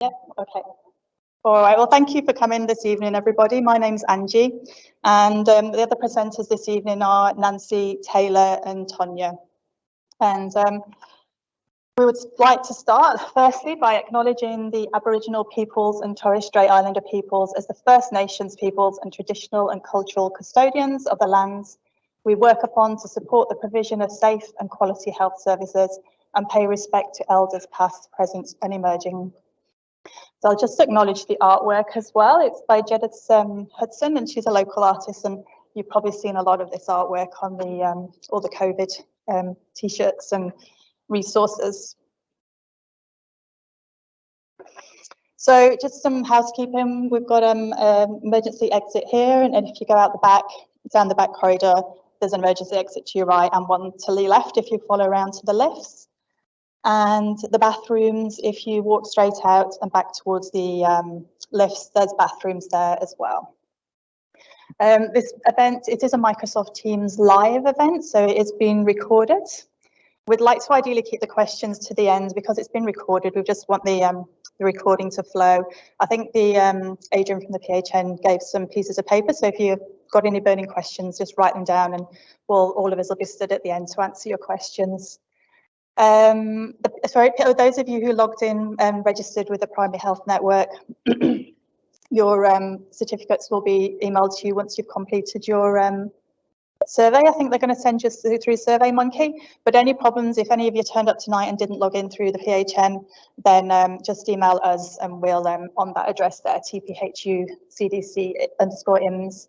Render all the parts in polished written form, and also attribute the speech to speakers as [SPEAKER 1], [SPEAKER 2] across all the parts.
[SPEAKER 1] Yeah, okay. All right, well, thank you for coming this evening, everybody. My name's Angie, and the other presenters this evening are Nancy, Taylor, and Tonya. And we would like to start, firstly, by acknowledging the Aboriginal peoples and Torres Strait Islander peoples as the First Nations peoples and traditional and cultural custodians of the lands we work upon to support the provision of safe and quality health services and pay respect to elders past, present, and emerging. So I'll just acknowledge the artwork as well. It's by Jedith Hudson, and she's a local artist, and you've probably seen a lot of this artwork on the all the COVID t-shirts and resources. So just some housekeeping. We've got an emergency exit here, and if you go out the back, down the back corridor, there's an emergency exit to your right and one to the left if you follow around to the lifts. And the bathrooms, if you walk straight out and back towards the lifts, there's bathrooms there as well. This event, it is a Microsoft Teams live event, so it is being recorded. We'd like to ideally keep the questions to the end because it's been recorded. We just want the recording to flow. I think the Adrian from the PHN gave some pieces of paper, so if you've got any burning questions, just write them down and all of us will be stood at the end to answer your questions. Sorry, those of you who logged in and registered with the Primary Health Network, your certificates will be emailed to you once you've completed your survey. I think they're going to send you through SurveyMonkey, but any problems, if any of you turned up tonight and didn't log in through the PHN, then just email us and we'll, on that address there, TPHU CDC_IMS.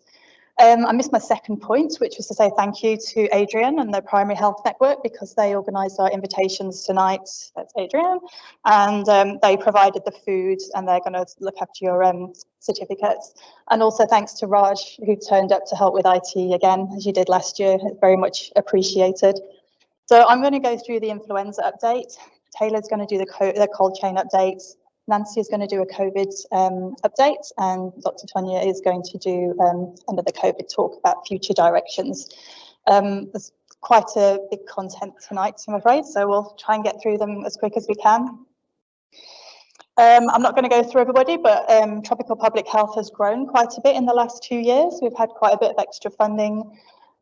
[SPEAKER 1] I missed my second point, which was to say thank you to Adrian and the Primary Health Network because they organised our invitations tonight. That's Adrian, and they provided the food and they're going to look after your certificates. And also thanks to Raj, who turned up to help with IT again, as you did last year. It's very much appreciated. So I'm going to go through the influenza update. Taylor's going to do the cold chain updates. Nancy is going to do a COVID update, and Dr. Tonya is going to do another COVID talk about future directions. There's quite a big content tonight, I'm afraid, so we'll try and get through them as quick as we can. I'm not going to go through everybody, but tropical public health has grown quite a bit in the last 2 years. We've had quite a bit of extra funding,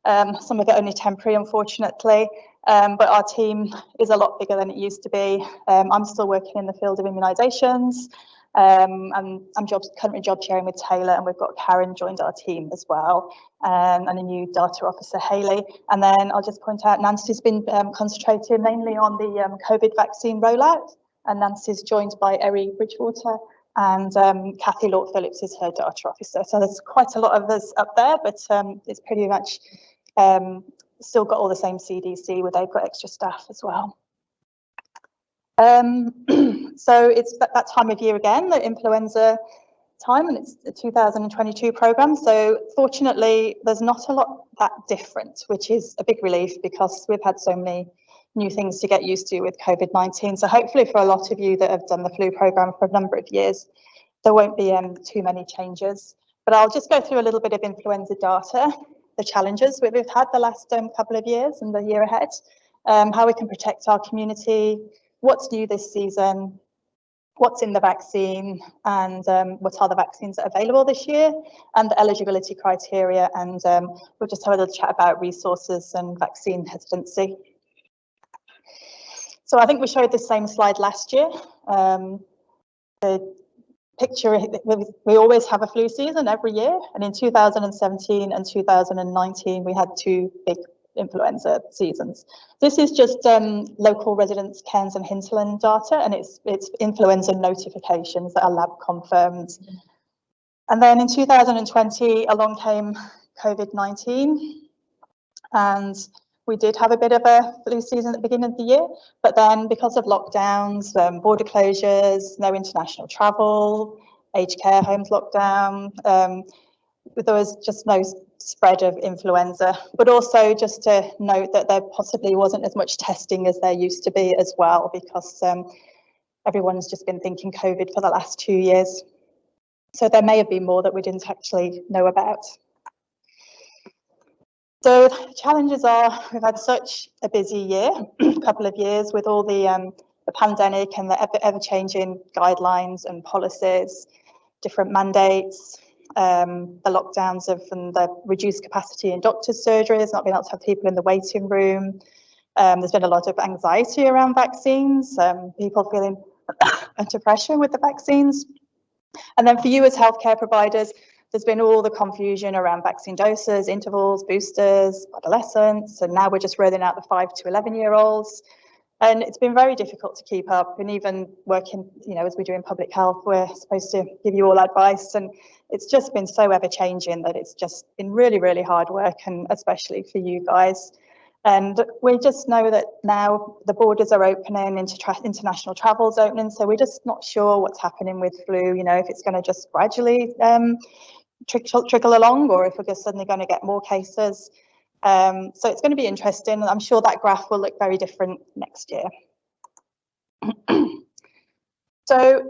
[SPEAKER 1] some of it only temporary, unfortunately. But our team is a lot bigger than it used to be. I'm still working in the field of immunisations, and I'm currently job sharing with Taylor, and we've got Karen joined our team as well, and a new data officer, Hayley. And then I'll just point out Nancy's been concentrating mainly on the COVID vaccine rollout, and Nancy's joined by Eri Bridgewater, and Kathy Lord-Phillips is her data officer. So there's quite a lot of us up there, but it's pretty much still got all the same CDC where they've got extra staff as well. So it's that time of year again, the influenza time, and it's the 2022 programme. So fortunately, there's not a lot that different, which is a big relief because we've had so many new things to get used to with COVID-19. So hopefully for a lot of you that have done the flu programme for a number of years, there won't be too many changes. But I'll just go through a little bit of influenza data, the challenges we've had the last couple of years and the year ahead, how we can protect our community, what's new this season, what's in the vaccine, and what are the vaccines that are available this year, and the eligibility criteria, and we'll just have a little chat about resources and vaccine hesitancy. So I think we showed the same slide last year. The picture, we always have a flu season every year, and in 2017 and 2019 we had two big influenza seasons. This is just local residents Cairns and hinterland data, and it's influenza notifications that are lab confirmed. And then in 2020 along came COVID-19, and we did have a bit of a flu season at the beginning of the year, but then because of lockdowns, border closures, no international travel, aged care homes lockdown, there was just no spread of influenza. But also just to note that there possibly wasn't as much testing as there used to be as well, because everyone's just been thinking COVID for the last 2 years. So there may have been more that we didn't actually know about. So the challenges are, we've had such a busy year, couple of years with all the the pandemic and the ever-changing guidelines and policies, different mandates, the lockdowns and the reduced capacity in doctors' surgeries, not being able to have people in the waiting room. There's been a lot of anxiety around vaccines, people feeling under pressure with the vaccines. And then for you as healthcare providers, there's been all the confusion around vaccine doses, intervals, boosters, adolescents, and now we're just rolling out the 5 to 11-year-olds. And it's been very difficult to keep up, and even working, as we do in public health, we're supposed to give you all advice, and it's just been so ever-changing that it's just been really, really hard work, and especially for you guys. And we just know that now the borders are opening, international travel's opening, so we're just not sure what's happening with flu, if it's going to just gradually trickle along, or if we're just suddenly going to get more cases. So it's going to be interesting. I'm sure that graph will look very different next year. So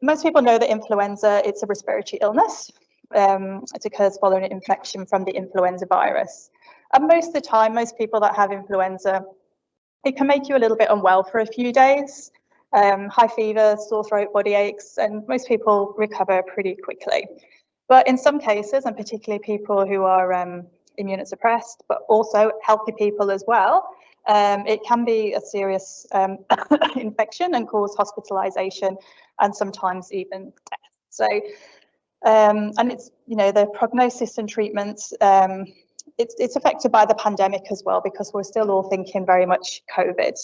[SPEAKER 1] most people know that influenza, it's a respiratory illness. It occurs following an infection from the influenza virus. And most of the time, most people that have influenza, it can make you a little bit unwell for a few days, high fever, sore throat, body aches, and most people recover pretty quickly. But in some cases, and particularly people who are immunosuppressed, but also healthy people as well, it can be a serious infection and cause hospitalization and sometimes even death. So, and it's, the prognosis and treatment, it's affected by the pandemic as well, because we're still all thinking very much COVID.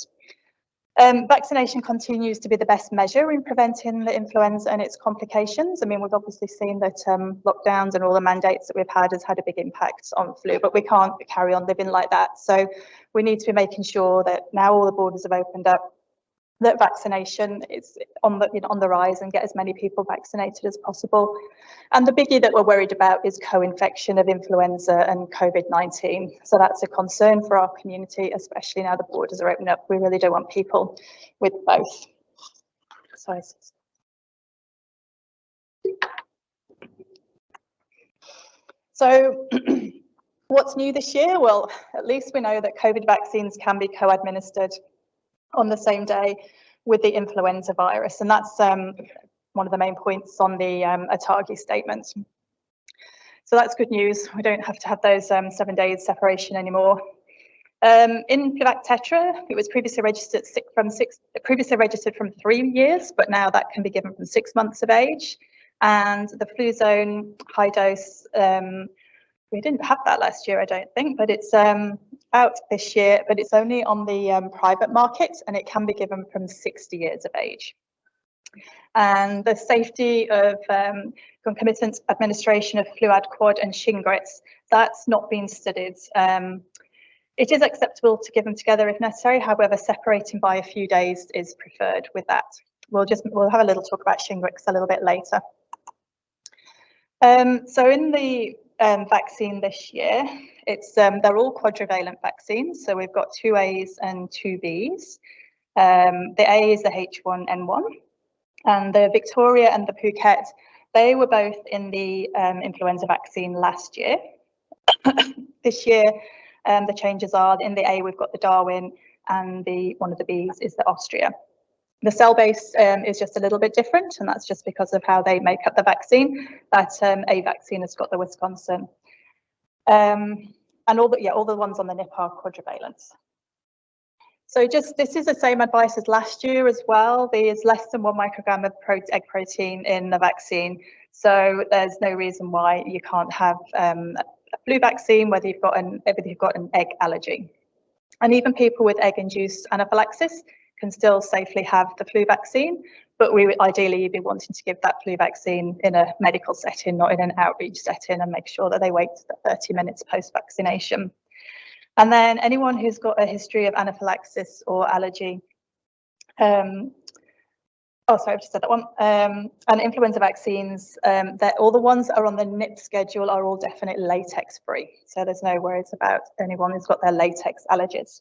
[SPEAKER 1] Vaccination continues to be the best measure in preventing the influenza and its complications. I mean, we've obviously seen that lockdowns and all the mandates that we've had has had a big impact on flu, but we can't carry on living like that. So we need to be making sure that now all the borders have opened up, that vaccination is on the rise and get as many people vaccinated as possible. And the biggie that we're worried about is co-infection of influenza and COVID-19. So that's a concern for our community, especially now the borders are opening up. We really don't want people with both. Sorry. So what's new this year? Well, at least we know that COVID vaccines can be co-administered on the same day with the influenza virus, and that's one of the main points on the ATAGI statement. So that's good news. We don't have to have those 7 days separation anymore. Influvac Tetra, it was previously registered from 3 years, but now that can be given from 6 months of age. And the Fluzone high dose, we didn't have that last year, I don't think, but it's out this year, but it's only on the private market, and it can be given from 60 years of age. And the safety of concomitant administration of Fluad Quad and Shingrix, that's not been studied. It is acceptable to give them together if necessary, however, separating by a few days is preferred with that. We'll have a little talk about Shingrix a little bit later. So in the vaccine this year, they're all quadrivalent vaccines. So we've got 2 A's and 2 B's. The A is the H1N1, and the Victoria and the Phuket, they were both in the influenza vaccine last year. This year, the changes are in the A, we've got the Darwin, and one of the B's is the Austria. The cell base is just a little bit different, and that's just because of how they make up the vaccine. That A vaccine has got the Wisconsin. And all the ones on the NIP are quadrivalents. So this is the same advice as last year as well. There's less than 1 microgram of egg protein in the vaccine. So there's no reason why you can't have a flu vaccine, whether you've got an egg allergy. And even people with egg-induced anaphylaxis can still safely have the flu vaccine, but we would ideally be wanting to give that flu vaccine in a medical setting, not in an outreach setting, and make sure that they wait 30 minutes post-vaccination. And then anyone who's got a history of anaphylaxis or allergy, oh, sorry, I've just said that one. And influenza vaccines, all the ones that are on the NIP schedule are all definitely latex free. So there's no worries about anyone who's got their latex allergies.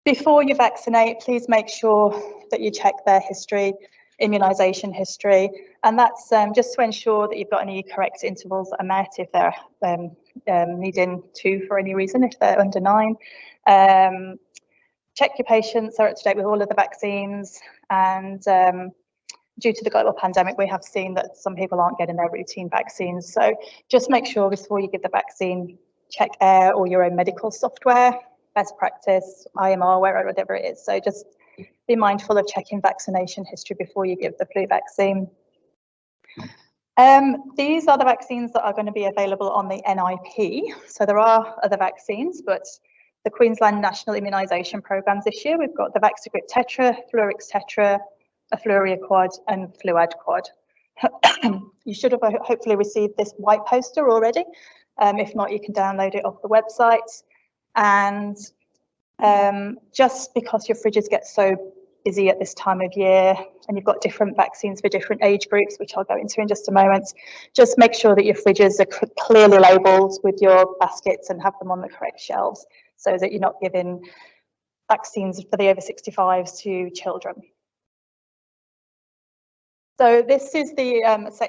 [SPEAKER 1] Before you vaccinate, please make sure that you check their history, immunisation history, and that's just to ensure that you've got any correct intervals that are met if they're needing 2 for any reason, if they're under 9. check your patients are up to date with all of the vaccines, and due to the global pandemic, we have seen that some people aren't getting their routine vaccines. So just make sure before you give the vaccine, check AIR or your own medical software, best practice, IMR, whatever it is. So just be mindful of checking vaccination history before you give the flu vaccine. These are the vaccines that are going to be available on the NIP. So there are other vaccines, but the Queensland National Immunisation Programmes this year, we've got the Vaccigript Tetra, Fluarix Tetra, Afluria Quad and Fluad Quad. You should have hopefully received this white poster already. If not, you can download it off the website. And just because your fridges get so busy at this time of year and you've got different vaccines for different age groups, which I'll go into in just a moment, just make sure that your fridges are clearly labelled with your baskets and have them on the correct shelves so that you're not giving vaccines for the over 65s to children. So this is the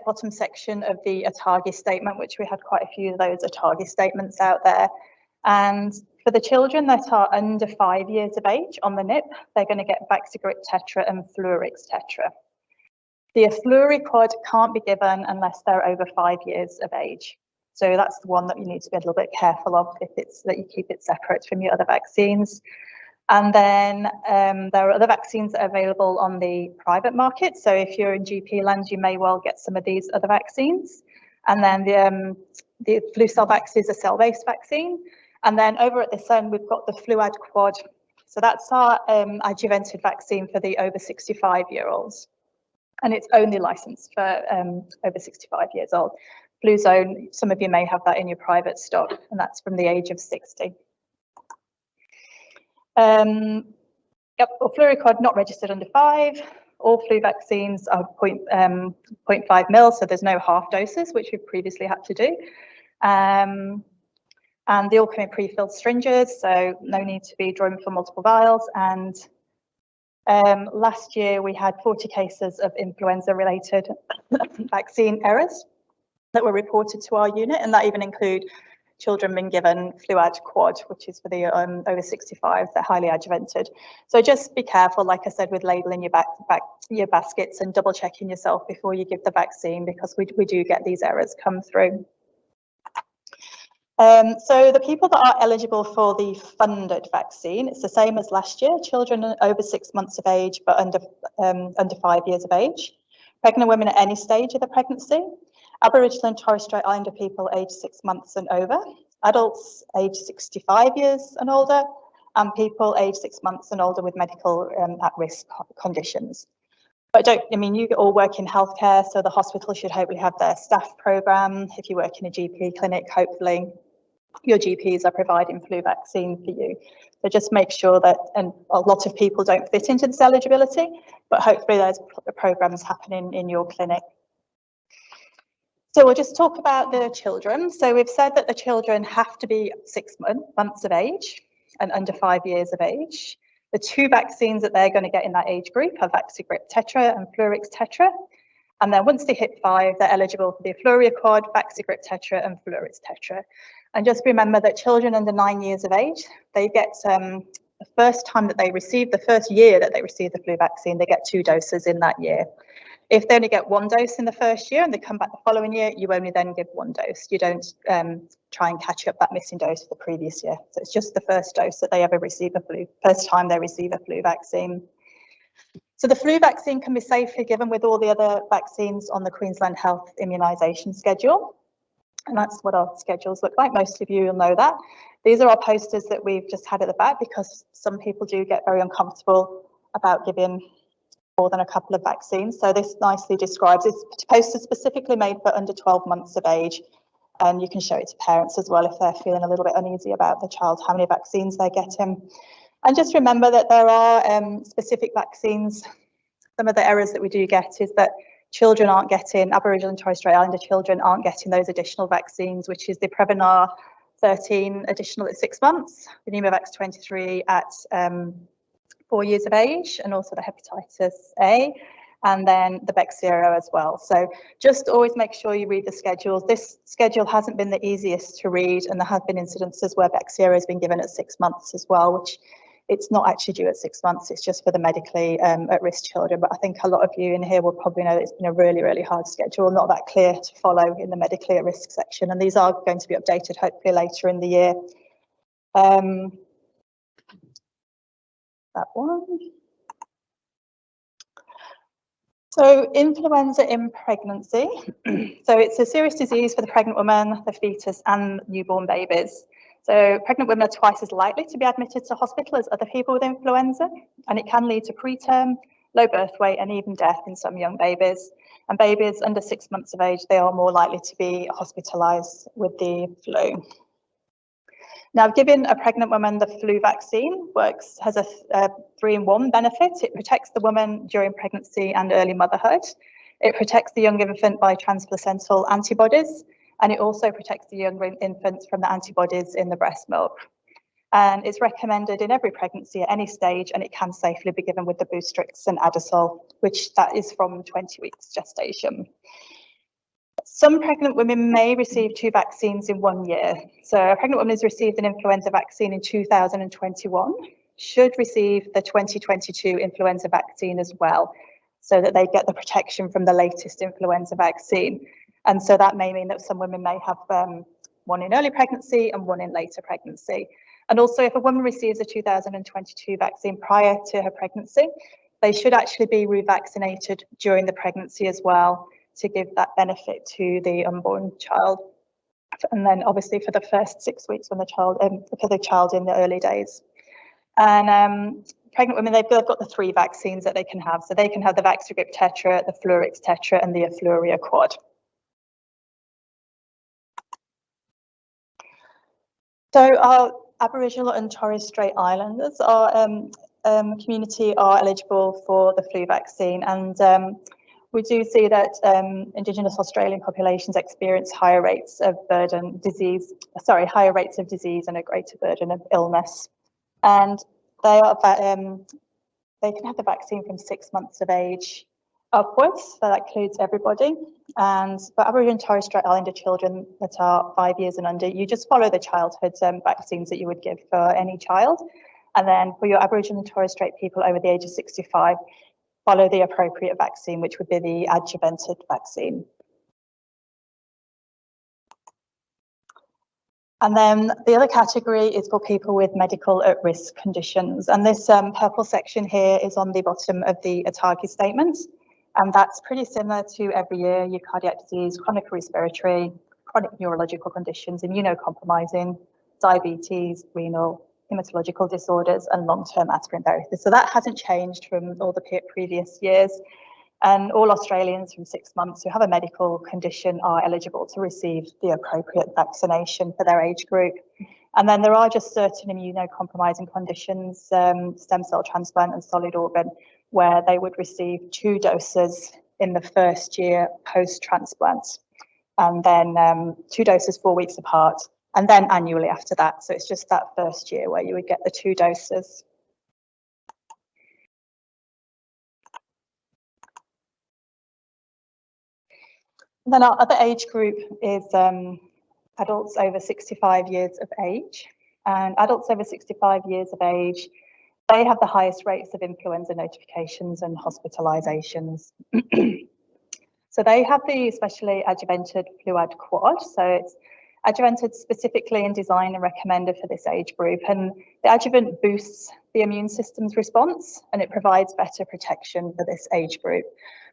[SPEAKER 1] bottom section of the ATAGI statement, which we had quite a few of those ATAGI statements out there. And for the children that are under 5 years of age on the NIP, they're going to get Vaccigript Tetra and Fluarix Tetra. The Afluria Quad can't be given unless they're over 5 years of age. So that's the one that you need to be a little bit careful of if it's that you keep it separate from your other vaccines. And then there are other vaccines that are available on the private market. So if you're in GP land, you may well get some of these other vaccines. And then the Flucelvax is a cell-based vaccine. And then over at this end, we've got the Fluad Quad. So that's our adjuvanted vaccine for the over 65-year-olds. And it's only licensed for over 65 years old. Fluzone, some of you may have that in your private stock, and that's from the age of 60. Fluoricod not registered under 5. All flu vaccines are 0.5 mil, so there's no half doses, which we've previously had to do. And they all come in pre-filled syringes, so no need to be drawing for multiple vials. And last year we had 40 cases of influenza-related vaccine errors that were reported to our unit, and that even include children being given Fluad Quad, which is for the over 65, they're highly adjuvanted. So just be careful, like I said, with labelling your baskets and double checking yourself before you give the vaccine, because we do get these errors come through. So the people that are eligible for the funded vaccine, it's the same as last year, children over 6 months of age, but under 5 years of age, pregnant women at any stage of the pregnancy, Aboriginal and Torres Strait Islander people aged 6 months and over, adults aged 65 years and older, and people aged 6 months and older with medical at-risk conditions. But you all work in healthcare, so the hospital should hopefully have their staff programme. If you work in a GP clinic, hopefully your GPs are providing flu vaccine for you. So just make sure that, and a lot of people don't fit into this eligibility, but hopefully there's programmes happening in your clinic. So we'll just talk about the children. So we've said that the children have to be 6 months of age and under 5 years of age. The two vaccines that they're going to get in that age group are Vaccigript Tetra and Fluarix Tetra. And then once they hit 5, they're eligible for the Afluria Quad, Vaccigript Tetra and Fluarix Tetra. And just remember that children under 9 years of age, they get the first time that they receive, the first year that they receive the flu vaccine, they get 2 doses in that year. If they only get 1 dose in the first year and they come back the following year, you only then give 1 dose. You don't try and catch up that missing dose for the previous year. So it's just the first dose that they ever receive first time they receive a flu vaccine. So the flu vaccine can be safely given with all the other vaccines on the Queensland Health immunisation schedule. And that's what our schedules look like. Most of you will know that. These are our posters that we've just had at the back, because some people do get very uncomfortable about giving more than a couple of vaccines. So this nicely describes, this poster specifically made for under 12 months of age. And you can show it to parents as well if they're feeling a little bit uneasy about the child, how many vaccines they're getting. And just remember that there are specific vaccines. Some of the errors that we do get is that children aren't getting, Aboriginal and Torres Strait Islander children aren't getting those additional vaccines, which is the Prevnar 13 additional at 6 months, the Pneumovax 23 at 4 years of age, and also the hepatitis A, and then the Bexsero as well. So just always make sure you read the schedules. This schedule hasn't been the easiest to read, and there have been incidences where Bexsero has been given at 6 months as well, which It's not actually due at 6 months, it's just for the medically at-risk children. But I think a lot of you in here will probably know that it's been a really, really hard schedule, not that clear to follow in the medically at-risk section. And these are going to be updated hopefully later in the year. That one. So influenza in pregnancy. So it's a serious disease for the pregnant woman, the fetus and newborn babies. So pregnant women are twice as likely to be admitted to hospital as other people with influenza, and it can lead to preterm, low birth weight and even death in some young babies. And babies under 6 months of age, they are more likely to be hospitalised with the flu. Now, giving a pregnant woman the flu vaccine has a 3-in-1 benefit. It protects the woman during pregnancy and early motherhood. It protects the young infant by transplacental antibodies, and it also protects the young infant from the antibodies in the breast milk. And it's recommended in every pregnancy at any stage, and it can safely be given with the Boostrix and Adasol, which that is from 20 weeks gestation. Some pregnant women may receive 2 vaccines in 1 year. So a pregnant woman who's received an influenza vaccine in 2021 should receive the 2022 influenza vaccine as well, so that they get the protection from the latest influenza vaccine. And so that may mean that some women may have one in early pregnancy and one in later pregnancy. And also, if a woman receives a 2022 vaccine prior to her pregnancy, they should actually be revaccinated during the pregnancy as well, to give that benefit to the unborn child. And then obviously for the first 6 weeks when the child, for the child in the early days. And pregnant women, they've got the 3 vaccines that they can have. So they can have the Vaxagrip Tetra, the Fluarix Tetra and the Afluria Quad. So our Aboriginal and Torres Strait Islanders, our community are eligible for the flu vaccine, and we do see that Indigenous Australian populations experience higher rates of disease and a greater burden of illness. And they can have the vaccine from 6 months of age upwards, so that includes everybody. And for Aboriginal and Torres Strait Islander children that are 5 years and under, you just follow the childhood vaccines that you would give for any child. And then for your Aboriginal and Torres Strait people over the age of 65, follow the appropriate vaccine, which would be the adjuvanted vaccine. And then the other category is for people with medical at-risk conditions. And this purple section here is on the bottom of the ATAGI statement. And that's pretty similar to every year: your cardiac disease, chronic respiratory, chronic neurological conditions, immunocompromising, diabetes, renal, hematological disorders and long-term aspirin therapy. So that hasn't changed from all the previous years. And all Australians from 6 months who have a medical condition are eligible to receive the appropriate vaccination for their age group. And then there are just certain immunocompromising conditions, stem cell transplant and solid organ, where they would receive 2 doses in the first year post-transplant, and then 2 doses 4 weeks apart, and then annually after that. So it's just that first year where you would get the 2 doses. And then our other age group is adults over 65 years of age. And adults over 65 years of age, they have the highest rates of influenza notifications and hospitalizations. So they have the specially adjuvanted Fluad Quad. So it's adjuvanted specifically and designed and recommended for this age group. And the adjuvant boosts the immune system's response, and it provides better protection for this age group.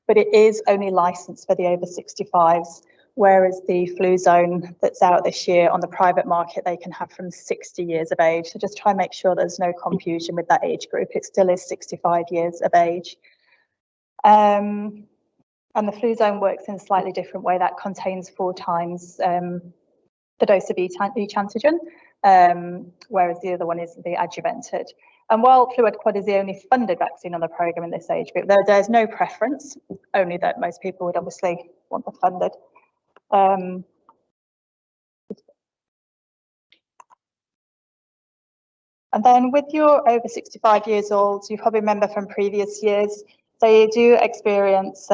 [SPEAKER 1] But it is only licensed for the over 65s, whereas the Fluzone that's out this year on the private market, they can have from 60 years of age. So just try and make sure there's no confusion with that age group. It still is 65 years of age. And the Fluzone works in a slightly different way. That contains 4 times the dose of each antigen, whereas the other one is the adjuvanted. And while Fluad Quad is the only funded vaccine on the programme in this age group, there's no preference, only that most people would obviously want the funded. And then with your over 65 years old, you probably remember from previous years, they do experience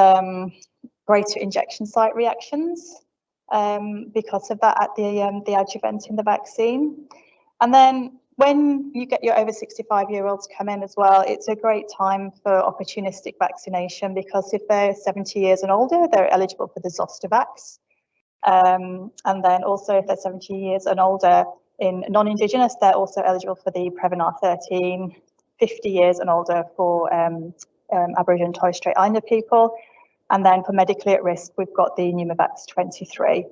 [SPEAKER 1] greater injection site reactions because of that at the adjuvant in the vaccine. And then when you get your over 65-year-olds come in as well, it's a great time for opportunistic vaccination, because if they're 70 years and older, they're eligible for the Zostavax. And then also if they're 70 years and older in non-Indigenous, they're also eligible for the Prevnar 13, 50 years and older for Aboriginal and Torres Strait Islander people. And then for medically at risk, we've got the Pneumovax 23.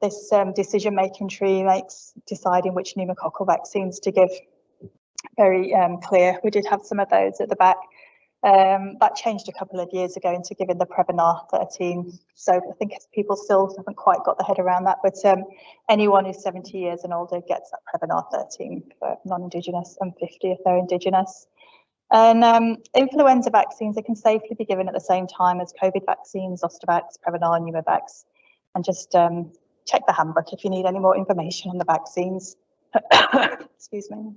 [SPEAKER 1] This decision-making tree makes deciding which pneumococcal vaccines to give very clear. We did have some of those at the back. That changed a couple of years ago into giving the Prevnar 13. So I think people still haven't quite got their head around that, but anyone who's 70 years and older gets that Prevnar 13 for non-Indigenous, and 50 if they're Indigenous. And influenza vaccines, they can safely be given at the same time as COVID vaccines, Zostavax, Prevnar, and Pneumovax. And just check the handbook if you need any more information on the vaccines. Excuse me.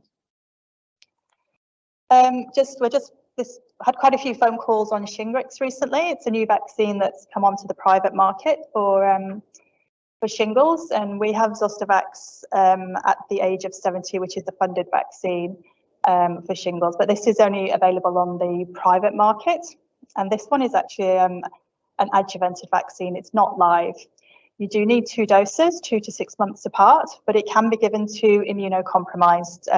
[SPEAKER 1] Had quite a few phone calls on Shingrix recently. It's a new vaccine that's come onto the private market for shingles, and we have Zostavax at the age of 70, which is the funded vaccine for shingles. But this is only available on the private market, and this one is actually an adjuvanted vaccine. It's not live. You do need 2 doses, 2 to 6 months apart, but it can be given to immunocompromised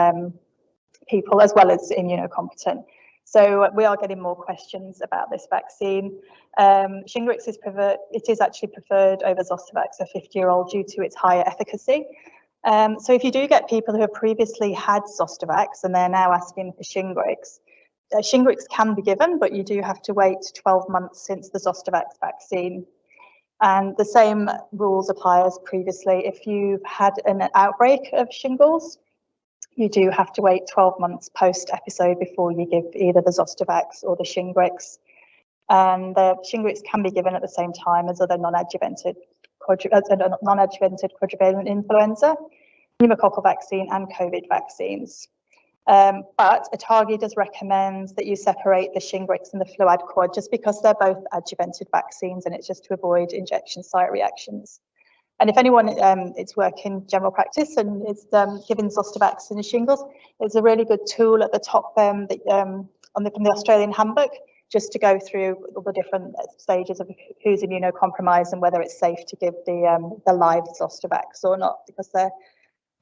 [SPEAKER 1] people as well as immunocompetent. So we are getting more questions about this vaccine. Shingrix is actually preferred over Zostavax for 50-year-old due to its higher efficacy. So if you do get people who have previously had Zostavax and they're now asking for Shingrix, Shingrix can be given, but you do have to wait 12 months since the Zostavax vaccine. And the same rules apply as previously. If you've had an outbreak of shingles, you do have to wait 12 months post-episode before you give either the Zostavax or the Shingrix. And the Shingrix can be given at the same time as other non-adjuvanted quadrivalent influenza, pneumococcal vaccine, and COVID vaccines. But ATAGI does recommend that you separate the Shingrix and the Fluad Quad, just because they're both adjuvanted vaccines, and it's just to avoid injection site reactions. And if anyone is working general practice and is given Zostavax and shingles, there's a really good tool at the top from the Australian Handbook, just to go through all the different stages of who's immunocompromised and whether it's safe to give the live Zostavax or not, because there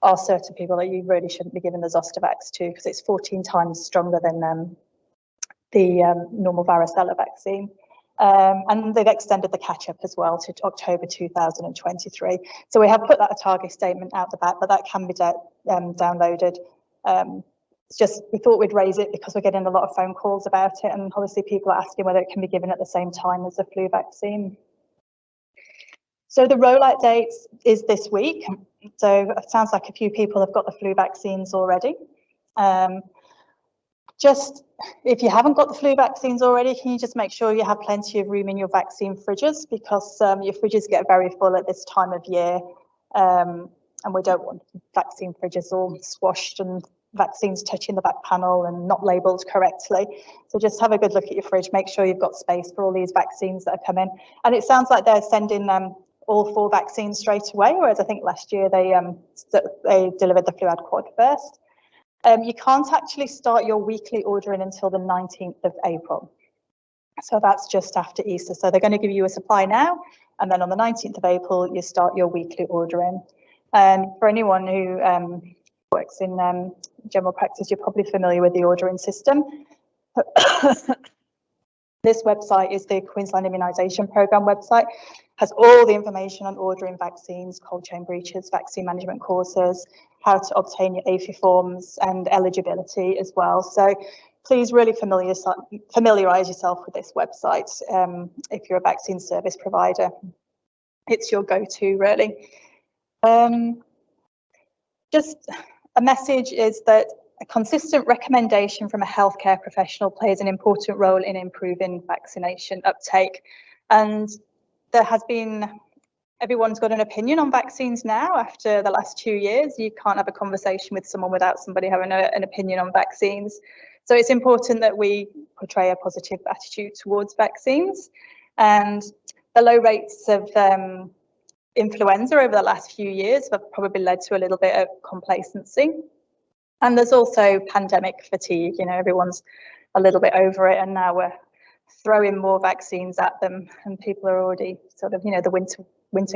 [SPEAKER 1] are certain people that you really shouldn't be giving the Zostavax to, because it's 14 times stronger than the normal varicella vaccine. And they've extended the catch-up as well to October 2023. So we have put that ATAGI statement out the back, but that can be downloaded. It's just, we thought we'd raise it because we're getting a lot of phone calls about it, and obviously people are asking whether it can be given at the same time as the flu vaccine. So the rollout date is this week. So it sounds like a few people have got the flu vaccines already. Just, if you haven't got the flu vaccines already, can you just make sure you have plenty of room in your vaccine fridges, because your fridges get very full at this time of year, and we don't want vaccine fridges all squashed and vaccines touching the back panel and not labelled correctly. So just have a good look at your fridge, make sure you've got space for all these vaccines that are coming. And it sounds like they're sending all 4 vaccines straight away, whereas I think last year they delivered the Fluad Quad first. You can't actually start your weekly ordering until the 19th of April. So that's just after Easter. So they're going to give you a supply now, and then on the 19th of April, you start your weekly ordering. And for anyone who works in general practice, you're probably familiar with the ordering system. This website is the Queensland Immunisation Programme website, has all the information on ordering vaccines, cold chain breaches, vaccine management courses, how to obtain your AFI forms, and eligibility as well. So please really familiarise yourself with this website if you're a vaccine service provider. It's your go-to, really. Just a message is that a consistent recommendation from a healthcare professional plays an important role in improving vaccination uptake. And there has been, everyone's got an opinion on vaccines now after the last 2 years. You can't have a conversation with someone without somebody having an opinion on vaccines. So it's important that we portray a positive attitude towards vaccines. And the low rates of influenza over the last few years have probably led to a little bit of complacency. And there's also pandemic fatigue, you know, everyone's a little bit over it, and now we're throwing more vaccines at them, and people are already sort of, you know, the winter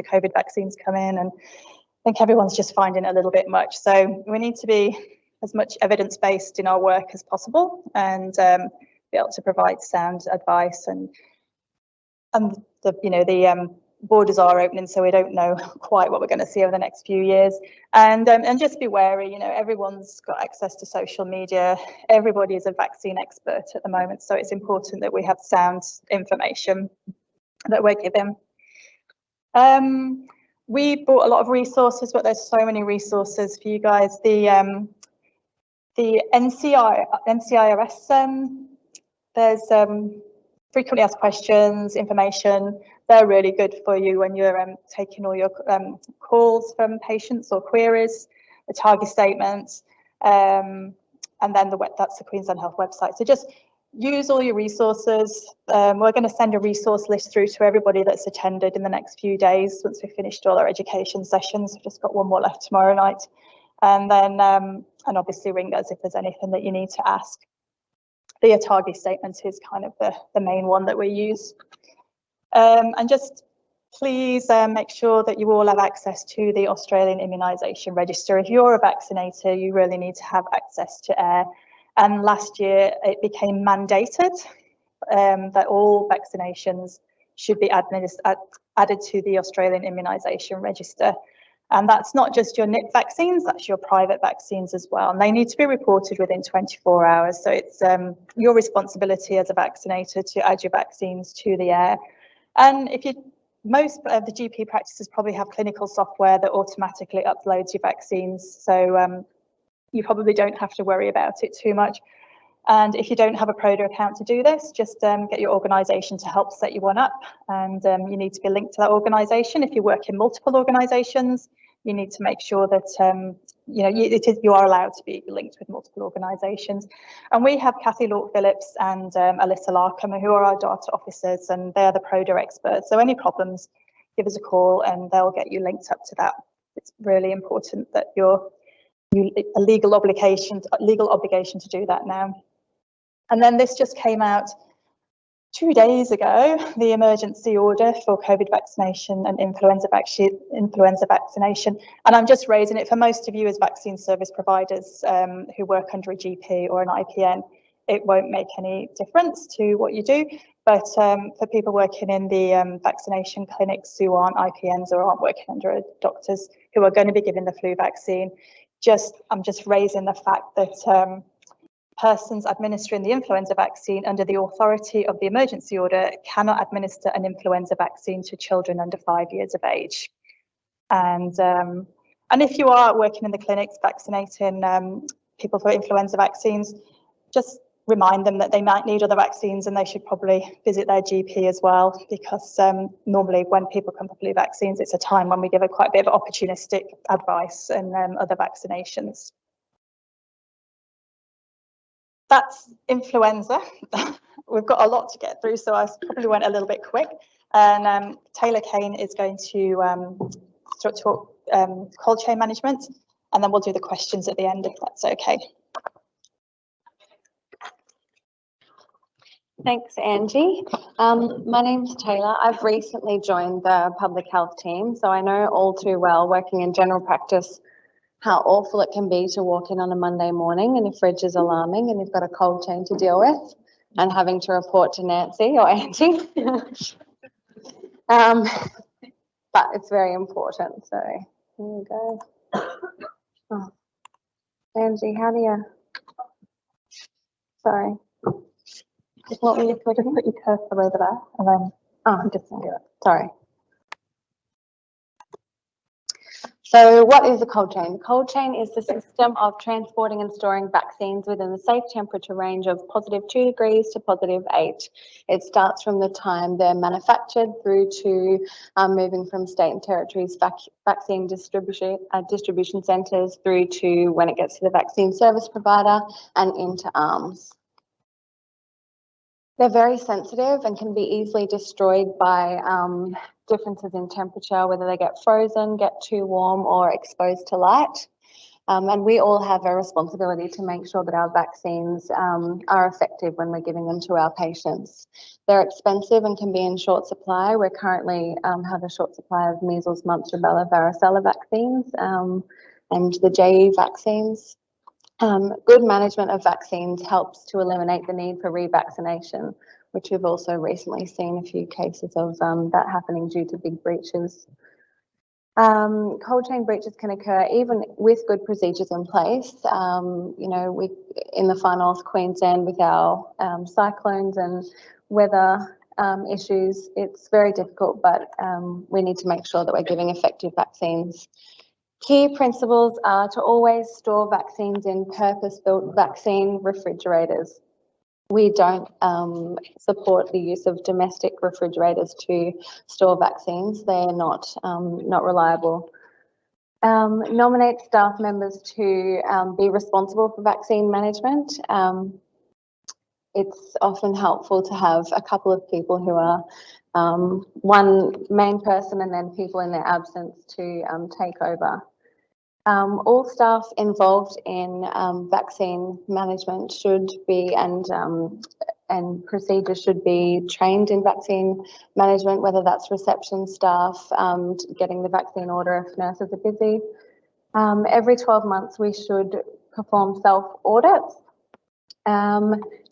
[SPEAKER 1] COVID vaccines come in, and I think everyone's just finding it a little bit much. So we need to be as much evidence-based in our work as possible, and be able to provide sound advice, and the, you know, the borders are opening, so we don't know quite what we're going to see over the next few years, and just be wary. You know, everyone's got access to social media, everybody is a vaccine expert at the moment, so it's important that we have sound information that we're given. We brought a lot of resources, but there's so many resources for you guys. The NCIRS, there's frequently asked questions, information. They're really good for you when you're taking all your calls from patients or queries, the target statements, and then that's the Queensland Health website. So just use all your resources. We're going to send a resource list through to everybody that's attended in the next few days once we've finished all our education sessions. We've just got one more left tomorrow night. And then, and obviously ring us if there's anything that you need to ask. The target statement is kind of the main one that we use. And just please make sure that you all have access to the Australian Immunisation Register. If you're a vaccinator, you really need to have access to AIR. And last year it became mandated that all vaccinations should be added to the Australian Immunisation Register. And that's not just your NIP vaccines, that's your private vaccines as well. And they need to be reported within 24 hours. So it's your responsibility as a vaccinator to add your vaccines to the AIR. And if most of the GP practices probably have clinical software that automatically uploads your vaccines. So you probably don't have to worry about it too much. And if you don't have a Proda account to do this, just get your organisation to help set you one up. And you need to be linked to that organisation. If you work in multiple organisations, you need to make sure that you know, you are allowed to be linked with multiple organisations. And we have Kathy Lort-Phillips and Alyssa Larkham, who are our data officers, and they're the Proda experts. So any problems, give us a call and they'll get you linked up to that. It's really important that you're a legal obligation to do that now. And then this just came out 2 days ago, the emergency order for COVID vaccination and influenza vaccination. And I'm just raising it for most of you as vaccine service providers who work under a GP or an IPN. It won't make any difference to what you do, but for people working in the vaccination clinics who aren't IPNs or aren't working under doctors who are going to be given the flu vaccine, I'm just raising the fact that persons administering the influenza vaccine under the authority of the emergency order cannot administer an influenza vaccine to children under 5 years of age. And if you are working in the clinics vaccinating people for influenza vaccines, just remind them that they might need other vaccines and they should probably visit their GP as well, because normally when people come for flu vaccines, it's a time when we give quite a bit of opportunistic advice and other vaccinations. That's influenza. We've got a lot to get through, so I probably went a little bit quick. And Taylor Kane is going to talk cold chain management, and then we'll do the questions at the end if that's okay.
[SPEAKER 2] Thanks, Angie. My name's Taylor. I've recently joined the public health team, so I know all too well, working in general practice, how awful it can be to walk in on a Monday morning and your fridge is alarming and you've got a cold chain to deal with and having to report to Nancy or Angie. But it's very important, so here we go. Oh. Angie, how do you, sorry.
[SPEAKER 1] What were you put your cursor over there and then, I'm just going to do it.
[SPEAKER 2] Sorry. So what is a cold chain? The cold chain is the system of transporting and storing vaccines within a safe temperature range of +2 degrees to +8. It starts from the time they're manufactured through to moving from state and territories vaccine distribution centres through to when it gets to the vaccine service provider and into arms. They're very sensitive and can be easily destroyed by differences in temperature, whether they get frozen, get too warm or exposed to light. And we all have a responsibility to make sure that our vaccines are effective when we're giving them to our patients. They're expensive and can be in short supply. We currently have a short supply of measles, mumps, rubella, varicella vaccines and the JE vaccines. Good management of vaccines helps to eliminate the need for revaccination, which we've also recently seen a few cases of that happening due to big breaches. Cold chain breaches can occur even with good procedures in place. You know, in the far north Queensland with our cyclones and weather issues, it's very difficult, but we need to make sure that we're giving effective vaccines. Key principles are to always store vaccines in purpose-built vaccine refrigerators. We don't support the use of domestic refrigerators to store vaccines. They're not reliable. Nominate staff members to be responsible for vaccine management. It's often helpful to have a couple of people who are one main person and then people in their absence to take over. All staff involved in vaccine management should be and procedures should be trained in vaccine management, whether that's reception staff, getting the vaccine order if nurses are busy. Every 12 months we should perform self-audits,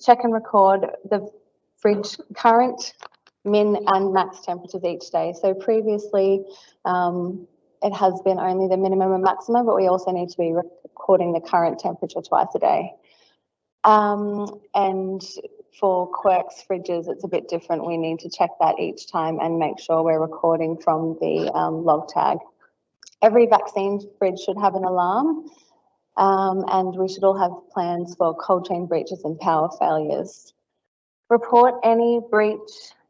[SPEAKER 2] check and record the fridge current, min and max temperatures each day. So previously, it has been only the minimum and maximum, but we also need to be recording the current temperature twice a day. And for Quirk's fridges, it's a bit different. We need to check that each time and make sure we're recording from the log tag. Every vaccine fridge should have an alarm, and we should all have plans for cold chain breaches and power failures. Report any breach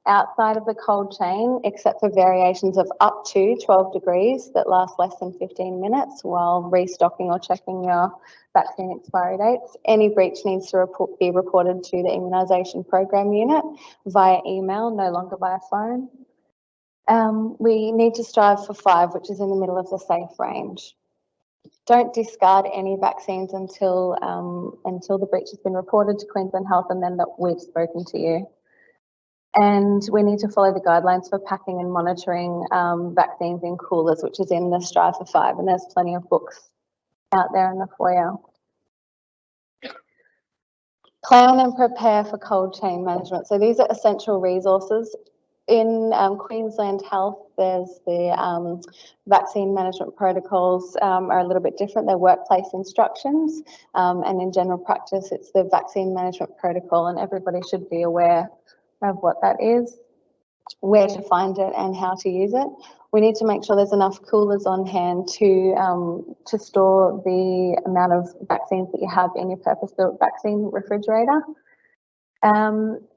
[SPEAKER 2] outside of the cold chain, except for variations of up to 12 degrees that last less than 15 minutes while restocking or checking your vaccine expiry dates. Any breach needs to be reported to the immunisation program unit via email, no longer via phone. We need to strive for 5, which is in the middle of the safe range. Don't discard any vaccines until the breach has been reported to Queensland Health and then that we've spoken to you. And we need to follow the guidelines for packing and monitoring vaccines in coolers, which is in the Strive for 5, and there's plenty of books out there in the foyer. Plan and prepare for cold chain management. So these are essential resources. In Queensland Health, there's the vaccine management protocols are a little bit different. They're workplace instructions, and in general practice, it's the vaccine management protocol, and everybody should be aware of what that is, where to find it and how to use it. We need to make sure there's enough coolers on hand to store the amount of vaccines that you have in your purpose-built vaccine refrigerator.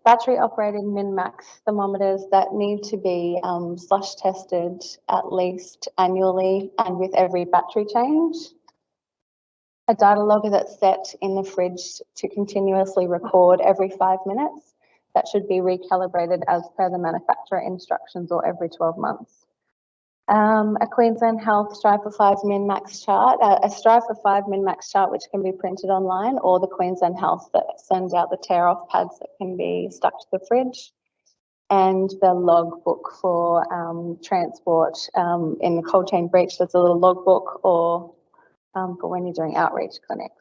[SPEAKER 2] Battery operated min-max thermometers that need to be slush tested at least annually and with every battery change. A data logger that's set in the fridge to continuously record every 5 minutes. That should be recalibrated as per the manufacturer instructions or every 12 months. A Queensland Health Strive for 5 min-max chart, a Strive for 5 min-max chart which can be printed online, or the Queensland Health that sends out the tear-off pads that can be stuck to the fridge, and the log book for transport. In the cold chain breach, there's a little log book, or for when you're doing outreach clinics.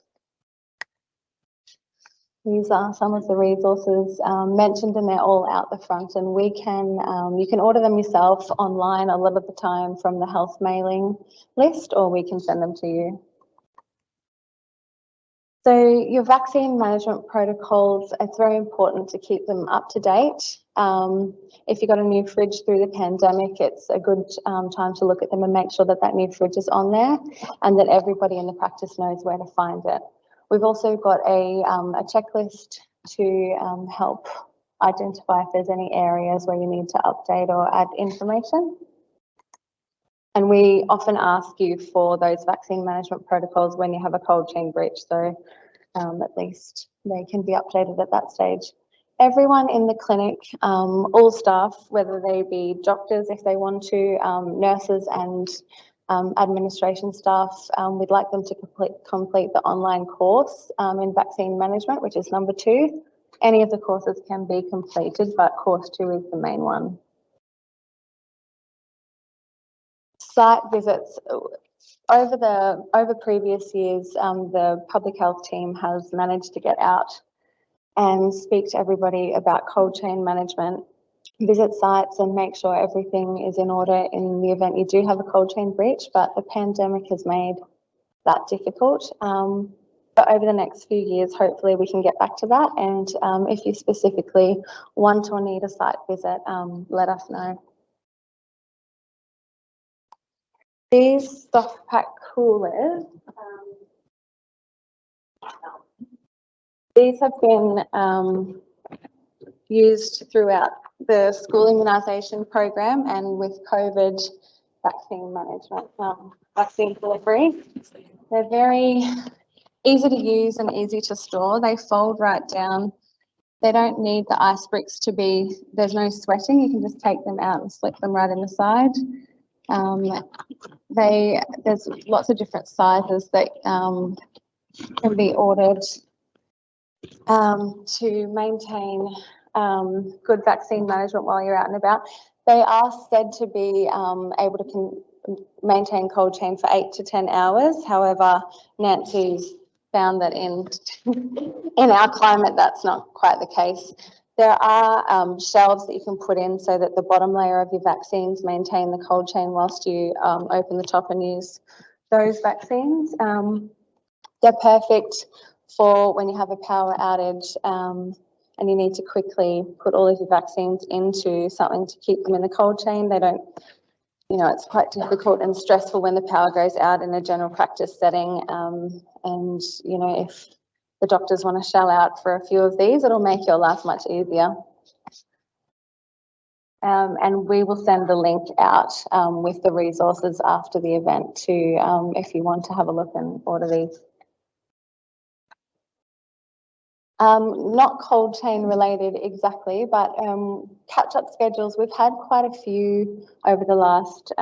[SPEAKER 2] These are some of the resources mentioned, and they're all out the front, and we can you can order them yourself online a lot of the time from the health mailing list, or we can send them to you. So your vaccine management protocols, it's very important to keep them up to date. If you've got a new fridge through the pandemic, it's a good time to look at them and make sure that that new fridge is on there and that everybody in the practice knows where to find it. We've also got a checklist to help identify if there's any areas where you need to update or add information. And we often ask you for those vaccine management protocols when you have a cold chain breach, so at least they can be updated at that stage. Everyone in the clinic, all staff, whether they be doctors if they want to, nurses and administration staff, we'd like them to complete the online course in vaccine management, which is number 2. Any of the courses can be completed, but course 2 is the main one. Site visits. Over previous years, the public health team has managed to get out and speak to everybody about cold chain management, visit sites and make sure everything is in order in the event you do have a cold chain breach, but the pandemic has made that difficult. But over the next few years, hopefully we can get back to that. And if you specifically want or need a site visit, let us know. These soft pack coolers, these have been used throughout the school immunisation program and with COVID vaccine management, vaccine delivery. They're very easy to use and easy to store. They fold right down. They don't need the ice bricks to be, there's no sweating. You can just take them out and slip them right in the side. There's lots of different sizes that can be ordered to maintain good vaccine management while you're out and about. They are said to be able to maintain cold chain for 8 to 10 hours. However, Nancy's found that in our climate, that's not quite the case. There are shelves that you can put in so that the bottom layer of your vaccines maintain the cold chain whilst you open the top and use those vaccines. They're perfect for when you have a power outage and you need to quickly put all of your vaccines into something to keep them in the cold chain. They don't, you know, it's quite difficult and stressful when the power goes out in a general practice setting. And, you know, if the doctors want to shell out for a few of these, it'll make your life much easier. And we will send the link out with the resources after the event to if you want to have a look and order these. Not cold chain related exactly, but catch-up schedules. We've had quite a few over the last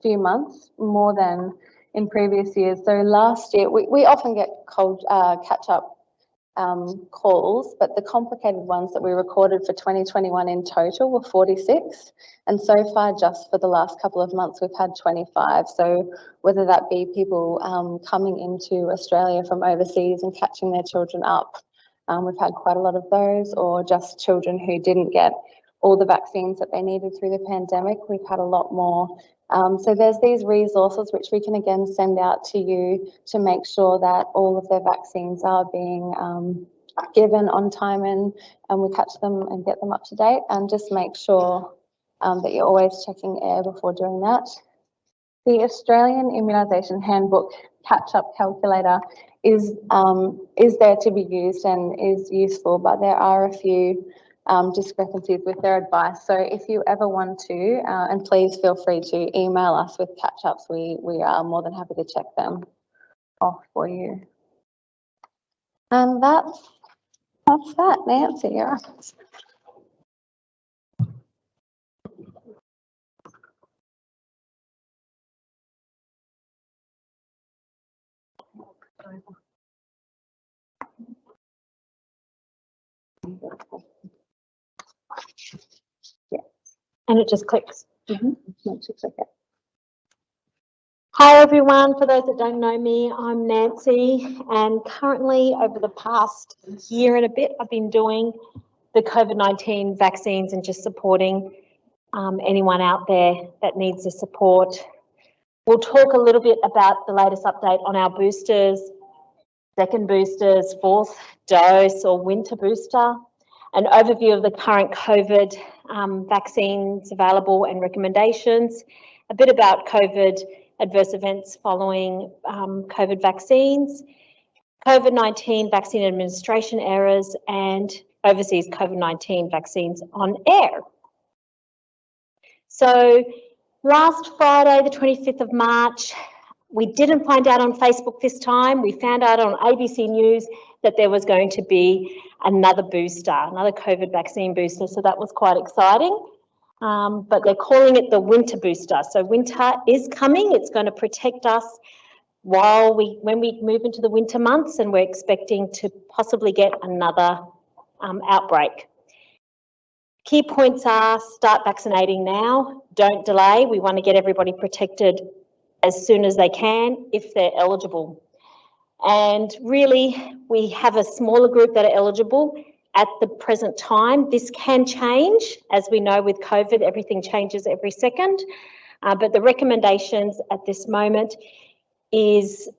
[SPEAKER 2] few months, more than in previous years. So last year, we often get cold catch-up calls, but the complicated ones that we recorded for 2021 in total were 46. And so far, just for the last couple of months, we've had 25. So whether that be people coming into Australia from overseas and catching their children up, we've had quite a lot of those, or just children who didn't get all the vaccines that they needed through the pandemic. We've had a lot more. So there's these resources which we can again send out to you to make sure that all of their vaccines are being given on time and we catch them and get them up to date, and just make sure that you're always checking air before doing that. The Australian Immunisation Handbook catch-up calculator is there to be used and is useful, but there are a few discrepancies with their advice. So if you ever want to, and please feel free to email us with catch-ups, we are more than happy to check them off for you. And that's that, Nancy. Yeah.
[SPEAKER 3] Yeah, and it just clicks.
[SPEAKER 2] Okay.
[SPEAKER 3] Hi everyone, for those that don't know me, I'm Nancy, and currently over the past year and a bit I've been doing the COVID-19 vaccines and just supporting anyone out there that needs the support. We'll talk a little bit about the latest update on our boosters, second boosters, fourth dose or winter booster, an overview of the current COVID vaccines available and recommendations, a bit about COVID adverse events following COVID vaccines, COVID-19 vaccine administration errors, and overseas COVID-19 vaccines on air. So last Friday, the 25th of March, we didn't find out on Facebook this time. We found out on ABC News that there was going to be another booster, another COVID vaccine booster. So that was quite exciting. but they're calling it the winter booster. So winter is coming. It's going to protect us when we move into the winter months, and we're expecting to possibly get another outbreak. Key points are start vaccinating now, don't delay. We want to get everybody protected as soon as they can if they're eligible. And really, we have a smaller group that are eligible at the present time. This can change. As we know with COVID, everything changes every second. But the recommendations at this moment is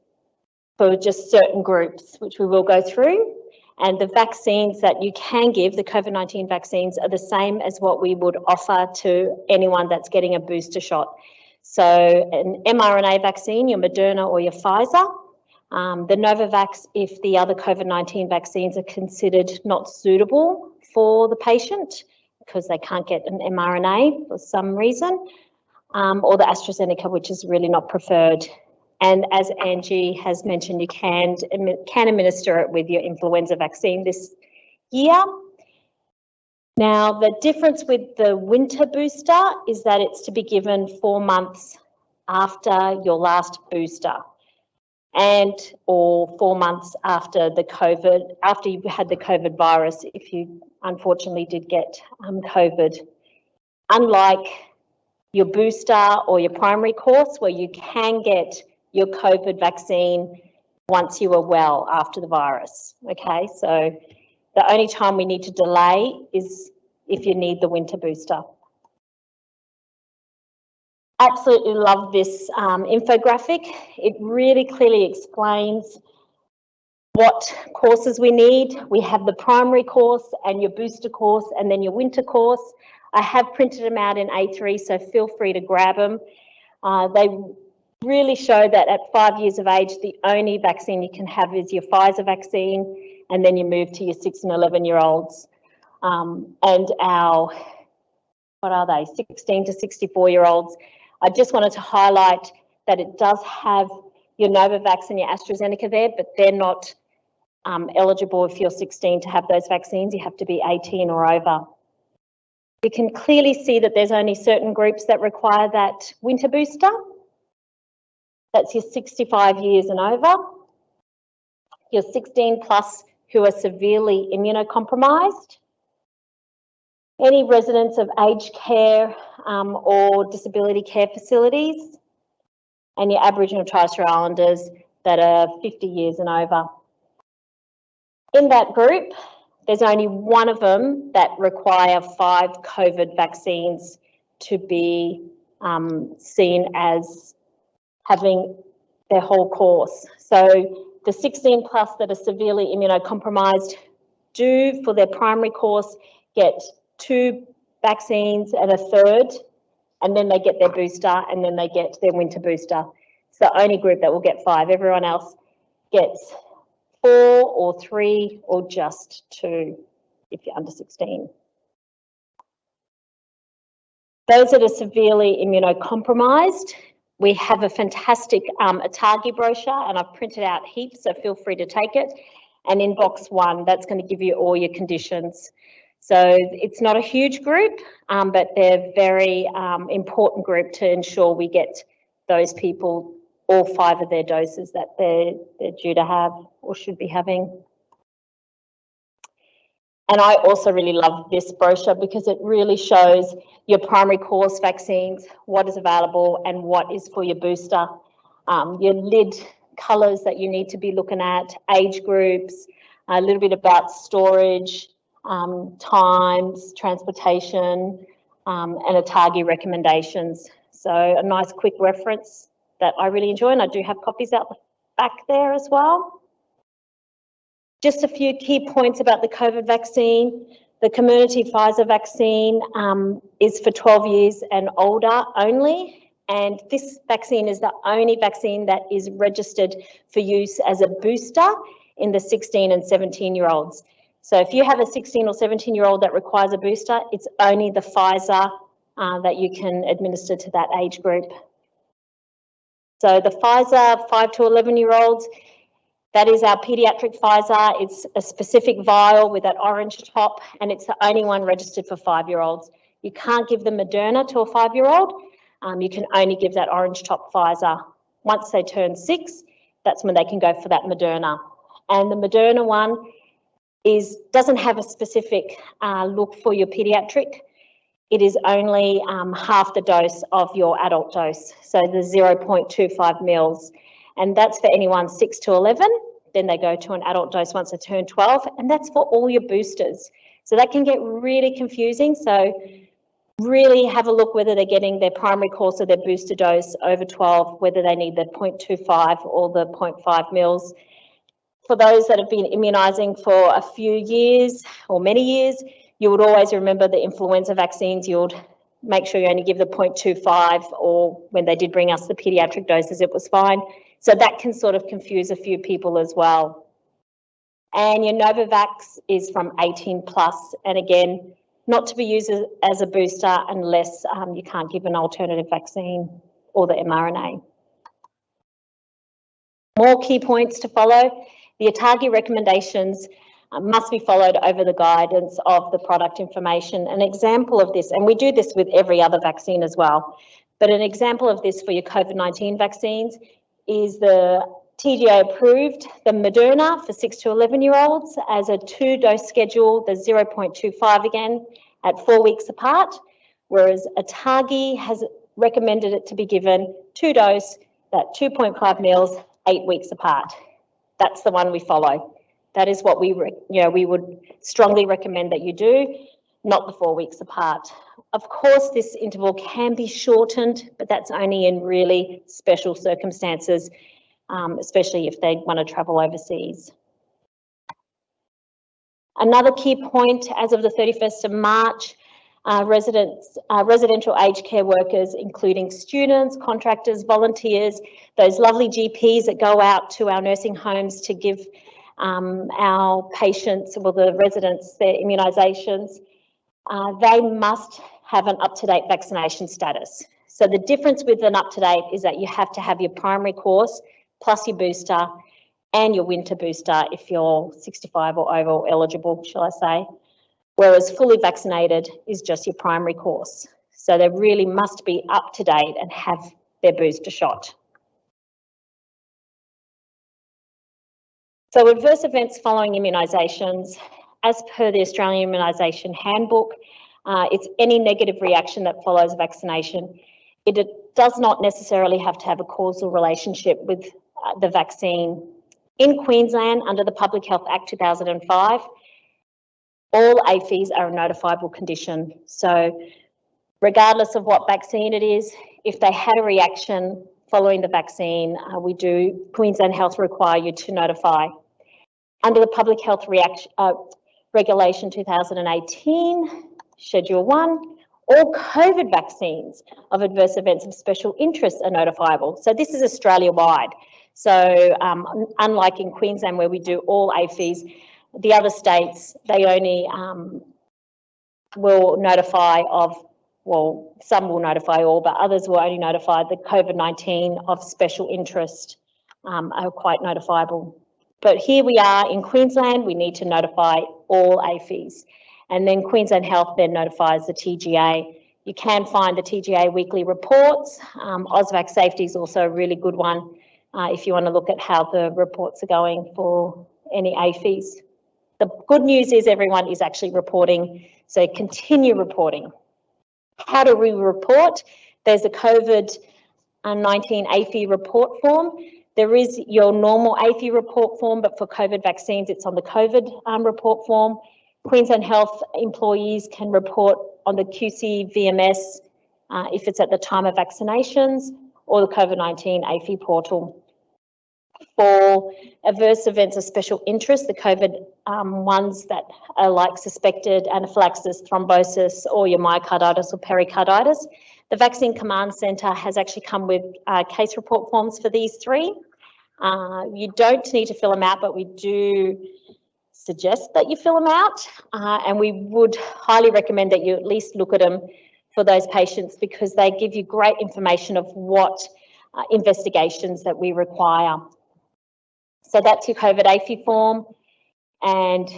[SPEAKER 3] for just certain groups, which we will go through. And the vaccines that you can give, the COVID-19 vaccines, are the same as what we would offer to anyone that's getting a booster shot. So an mRNA vaccine, your Moderna or your Pfizer, the Novavax, if the other COVID-19 vaccines are considered not suitable for the patient because they can't get an mRNA for some reason, or the AstraZeneca, which is really not preferred. And as Angie has mentioned, you can administer it with your influenza vaccine this year. Now, the difference with the winter booster is that it's to be given 4 months after your last booster, or 4 months after after you had the COVID virus, if you unfortunately did get COVID. Unlike your booster or your primary course, where you can get your COVID vaccine once you are well after the virus, okay? So the only time we need to delay is if you need the winter booster. Absolutely love this infographic. It really clearly explains what courses we need. We have the primary course and your booster course and then your winter course. I have printed them out in A3, so feel free to grab them. They really show that at 5 years of age, the only vaccine you can have is your Pfizer vaccine, and then you move to your 6 and 11-year-olds. And our, 16 to 64-year-olds. I just wanted to highlight that it does have your Novavax and your AstraZeneca there, but they're not eligible if you're 16 to have those vaccines. You have to be 18 or over. You can clearly see that there's only certain groups that require that winter booster. That's your 65 years and over, your 16 plus who are severely immunocompromised, any residents of aged care or disability care facilities, and your Aboriginal and Torres Strait Islanders that are 50 years and over. In that group, there's only one of them that require 5 COVID vaccines to be seen as having their whole course. So the 16 plus that are severely immunocompromised do, for their primary course, get 2 vaccines and a third, and then they get their booster, and then they get their winter booster. It's the only group that will get 5. Everyone else gets 4 or 3 or just 2 if you're under 16. Those that are severely immunocompromised, we have a fantastic ATAGI brochure, and I've printed out heaps, so feel free to take it. And in box 1, that's going to give you all your conditions. So it's not a huge group, but they're a very important group to ensure we get those people all 5 of their doses that they're due to have or should be having. And I also really love this brochure because it really shows your primary course vaccines, what is available and what is for your booster, your lid colours that you need to be looking at, age groups, a little bit about storage, times, transportation, and ATAGI recommendations. So a nice quick reference that I really enjoy, and I do have copies out the back there as well. Just a few key points about the COVID vaccine. The community Pfizer vaccine is for 12 years and older only, and this vaccine is the only vaccine that is registered for use as a booster in the 16 and 17-year-olds. So if you have a 16 or 17-year-old that requires a booster, it's only the Pfizer that you can administer to that age group. So the Pfizer 5 to 11-year-olds, that is our pediatric Pfizer. It's a specific vial with that orange top, and it's the only one registered for 5-year-olds. You can't give the Moderna to a 5-year-old. You can only give that orange top Pfizer. Once they turn 6, that's when they can go for that Moderna. And the Moderna one doesn't have a specific look for your pediatric. It is only half the dose of your adult dose, so the 0.25 mils. And that's for anyone 6 to 11. Then they go to an adult dose once they turn 12, and that's for all your boosters. So that can get really confusing. So really have a look whether they're getting their primary course or their booster dose over 12, whether they need the 0.25 or the 0.5 mils. For those that have been immunising for a few years or many years, you would always remember the influenza vaccines. You would make sure you only give the 0.25, or when they did bring us the paediatric doses, it was fine. So that can sort of confuse a few people as well. And your Novavax is from 18 plus, and again, not to be used as a booster unless you can't give an alternative vaccine or the mRNA. More key points to follow. The ATAGI recommendations must be followed over the guidance of the product information. An example of this, and we do this with every other vaccine as well, but an example of this for your COVID-19 vaccines is the TGA approved the Moderna for 6 to 11-year-olds as a 2-dose schedule, the 0.25 again at 4 weeks apart, whereas ATAGI has recommended it to be given 2-dose, that 2.5 mils, 8 weeks apart. That's the one we follow. That is what we would strongly recommend that you do, not the 4 weeks apart. Of course, this interval can be shortened, but that's only in really special circumstances, especially if they want to travel overseas. Another key point, as of the 31st of March, residential aged care workers, including students, contractors, volunteers, those lovely GPs that go out to our nursing homes to give our patients, well, the residents, their immunisations, they must have an up-to-date vaccination status. So the difference with an up-to-date is that you have to have your primary course plus your booster and your winter booster if you're 65 or over or eligible, shall I say, whereas fully vaccinated is just your primary course. So they really must be up to date and have their booster shot. So adverse events following immunisations, as per the Australian Immunisation Handbook, it's any negative reaction that follows vaccination. It does not necessarily have to have a causal relationship with the vaccine. In Queensland, under the Public Health Act 2005, all APHIs are a notifiable condition. So regardless of what vaccine it is, if they had a reaction following the vaccine, Queensland Health require you to notify. Under the Public Health Regulation 2018, Schedule 1, all COVID vaccines of adverse events of special interest are notifiable. So this is Australia-wide. So unlike in Queensland where we do all APHIs, the other states, they only will notify of, well, some will notify all, but others will only notify the COVID-19 of special interest are quite notifiable. But here we are in Queensland, we need to notify all APHIs. And then Queensland Health then notifies the TGA. You can find the TGA weekly reports. Ausvac Safety is also a really good one if you want to look at how the reports are going for any APHIs. The good news is everyone is actually reporting, so continue reporting. How do we report? There's a COVID-19 APHI report form. There is your normal APHI report form, but for COVID vaccines, it's on the COVID report form. Queensland Health employees can report on the QC VMS if it's at the time of vaccinations, or the COVID-19 APHI portal. For adverse events of special interest, the COVID ones that are like suspected anaphylaxis, thrombosis, or your myocarditis or pericarditis, the Vaccine Command Centre has actually come with case report forms for these three. You don't need to fill them out, but we do suggest that you fill them out, and we would highly recommend that you at least look at them for those patients because they give you great information of what investigations that we require. So that's your COVID APHI form, and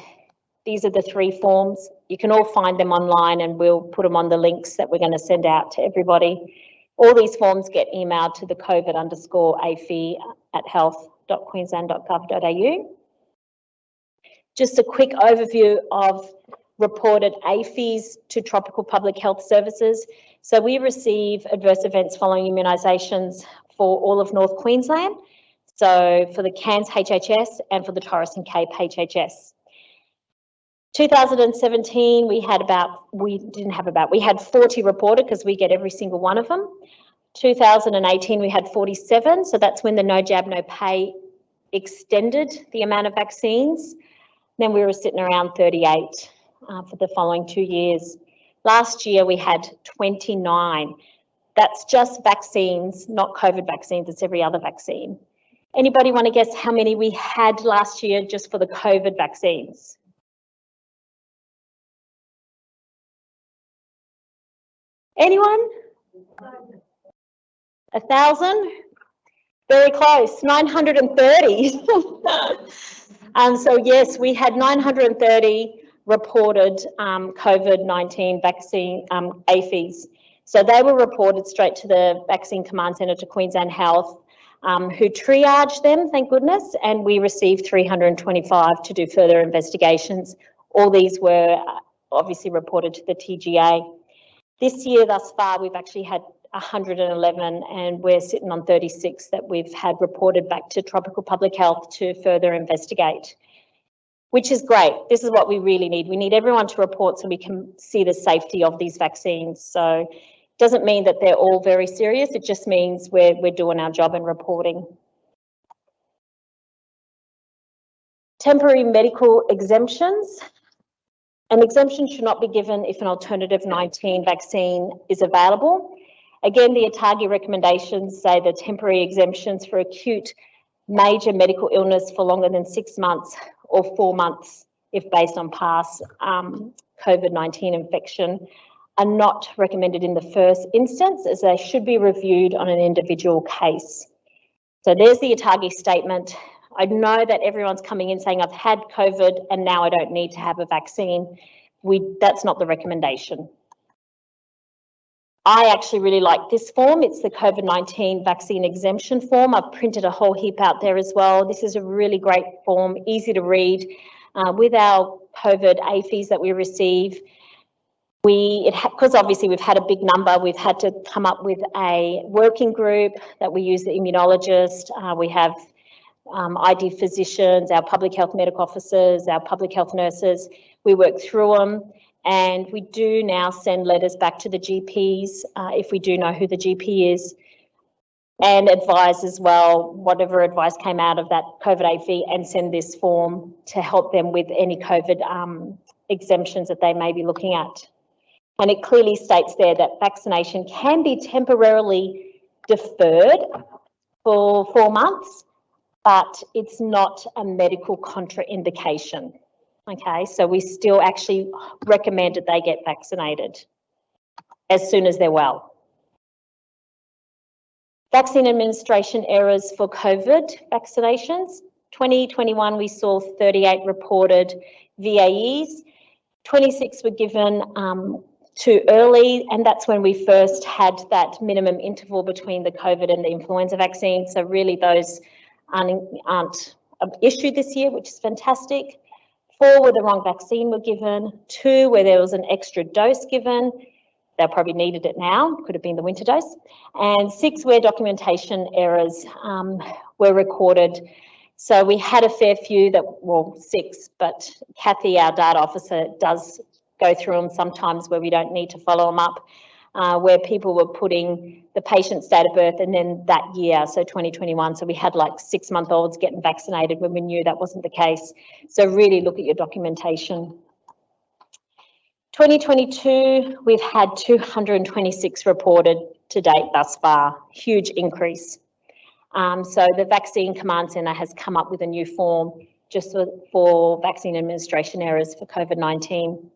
[SPEAKER 3] these are the three forms. you can all find them online, and we'll put them on the links that we're going to send out to everybody. All these forms get emailed to the covid_AFI@health.queensland.gov.au. Just a quick overview of reported AFIs to Tropical Public Health Services. So we receive adverse events following immunisations for all of North Queensland. So for the Cairns HHS and for the Torres and Cape HHS. 2017, we had 40 reported because we get every single one of them. 2018, we had 47. So that's when the no jab, no pay extended the amount of vaccines. Then we were sitting around 38 for the following 2 years. Last year, we had 29. That's just vaccines, not COVID vaccines. It's every other vaccine. Anybody want to guess how many we had last year just for the COVID vaccines? Anyone? 1,000? Very close, 930. So yes, we had 930 reported COVID-19 vaccine AFIs. So they were reported straight to the Vaccine Command Centre, to Queensland Health, who triaged them, thank goodness, and we received 325 to do further investigations. All these were obviously reported to the TGA. This year thus far, we've actually had 111, and we're sitting on 36 that we've had reported back to Tropical Public Health to further investigate, which is great. This is what we really need. We need everyone to report so we can see the safety of these vaccines. So it doesn't mean that they're all very serious. It just means we're doing our job and reporting. Temporary medical exemptions. An exemption should not be given if an alternative 19 vaccine is available. Again, the ATAGI recommendations say the temporary exemptions for acute major medical illness for longer than 6 months or 4 months, if based on past COVID-19 infection, are not recommended in the first instance, as they should be reviewed on an individual case. So there's the ATAGI statement. I know that everyone's coming in saying, I've had COVID and now I don't need to have a vaccine. That's not the recommendation. I actually really like this form. It's the COVID-19 vaccine exemption form. I've printed a whole heap out there as well. This is a really great form, easy to read. With our COVID AFIs that we receive, because obviously we've had a big number, we've had to come up with a working group that we use the immunologist. We have ID physicians, our public health medical officers, our public health nurses. We work through them, and we do now send letters back to the GPs if we do know who the GP is, and advise as well whatever advice came out of that COVID AFI, and send this form to help them with any COVID exemptions that they may be looking at. And it clearly states there that vaccination can be temporarily deferred for 4 months, but it's not a medical contraindication. Okay, so we still actually recommend that they get vaccinated as soon as they're well. Vaccine administration errors for COVID vaccinations. 2021, we saw 38 reported VAEs. 26 were given too early, and that's when we first had that minimum interval between the COVID and the influenza vaccine. So really those aren't issued this year, which is fantastic. 4 where the wrong vaccine were given, 2 where there was an extra dose given. They probably needed it now, could have been the winter dose. And 6 where documentation errors were recorded. So we had a fair few well, 6, but Kathy, our data officer, does go through them sometimes where we don't need to follow them up, where people were putting the patient's date of birth and then that year, so 2021. So we had like 6-month-olds getting vaccinated when we knew that wasn't the case. So really look at your documentation. 2022, we've had 226 reported to date thus far, huge increase. So the Vaccine Command Centre has come up with a new form just for vaccine administration errors for COVID-19.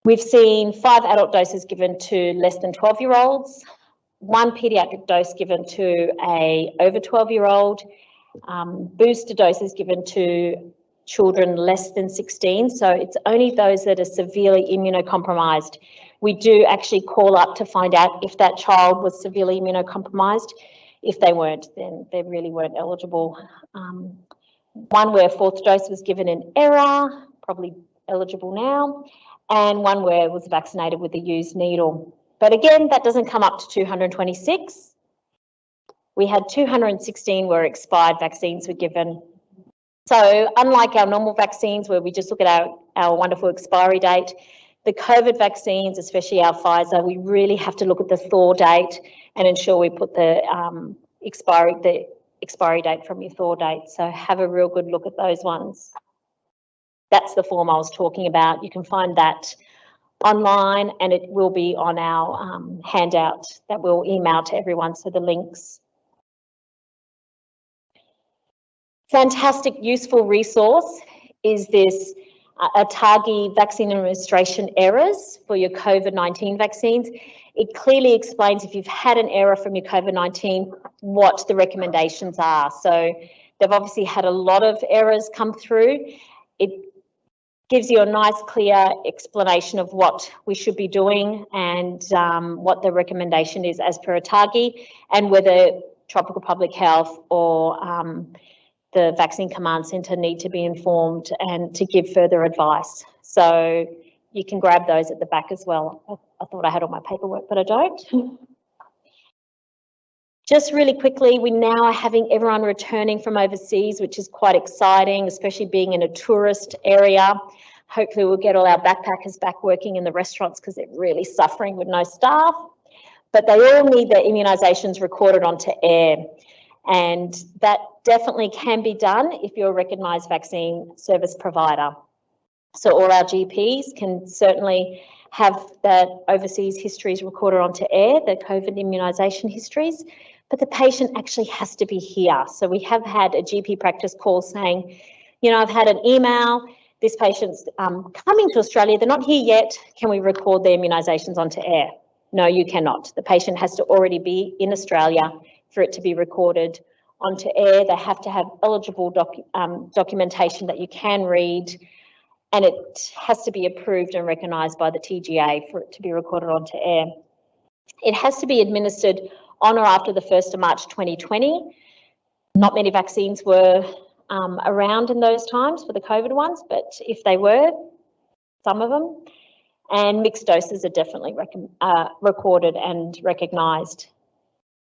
[SPEAKER 3] We've seen 5 adult doses given to less than 12-year-olds, 1 paediatric dose given to a over 12-year-old, booster doses given to children less than 16. So it's only those that are severely immunocompromised. We do actually call up to find out if that child was severely immunocompromised. If they weren't, then they really weren't eligible. One where 4th dose was given in error, probably eligible now, and one where it was vaccinated with a used needle. But again, that doesn't come up to 226. We had 216 where expired vaccines were given. So unlike our normal vaccines where we just look at our wonderful expiry date, the COVID vaccines, especially our Pfizer, we really have to look at the thaw date and ensure we put the expiry date from your thaw date. So have a real good look at those ones. That's the form I was talking about. You can find that online and it will be on our handout that we'll email to everyone, so the links. Fantastic, useful resource is this ATAGI vaccine administration errors for your COVID-19 vaccines. It clearly explains if you've had an error from your COVID-19, what the recommendations are. So they've obviously had a lot of errors come through. It gives you a nice, clear explanation of what we should be doing and what the recommendation is as per ATAGI, and whether Tropical Public Health or the Vaccine Command Centre need to be informed and to give further advice. So you can grab those at the back as well. I thought I had all my paperwork, but I don't. Just really quickly, we now are having everyone returning from overseas, which is quite exciting, especially being in a tourist area. Hopefully we'll get all our backpackers back working in the restaurants because they're really suffering with no staff. But they all need their immunisations recorded onto air. And that definitely can be done if you're a recognised vaccine service provider. So all our GPs can certainly have that overseas histories recorded onto air, the COVID immunisation histories, but the patient actually has to be here. So we have had a GP practice call saying, you know, I've had an email, this patient's coming to Australia, they're not here yet, can we record their immunisations onto air? No, you cannot. The patient has to already be in Australia for it to be recorded onto air. They have to have eligible documentation that you can read, and it has to be approved and recognised by the TGA for it to be recorded onto air. It has to be administered on or after the 1st of March 2020. Not many vaccines were around in those times for the COVID ones, but if they were, some of them, and mixed doses are definitely recorded and recognised.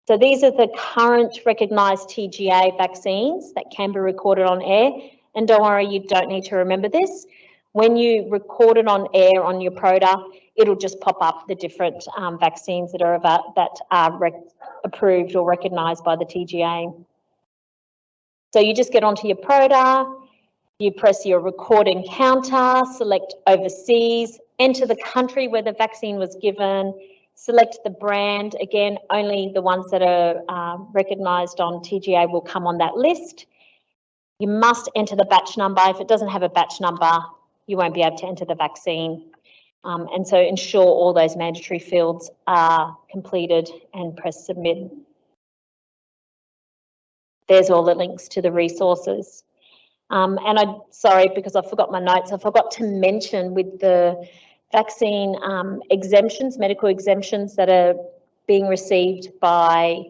[SPEAKER 3] So these are the current recognised TGA vaccines that can be recorded on air. And don't worry, you don't need to remember this. When you record it on air on your PROTA, it'll just pop up the different vaccines that are approved or recognised by the TGA. So you just get onto your PROTA, you press your record encounter, select overseas, enter the country where the vaccine was given, select the brand. Again, only the ones that are recognised on TGA will come on that list. You must enter the batch number. If it doesn't have a batch number, you won't be able to enter the vaccine. And so ensure all those mandatory fields are completed and press submit. There's all the links to the resources. And sorry, because I forgot my notes, I forgot to mention with the vaccine exemptions, medical exemptions that are being received by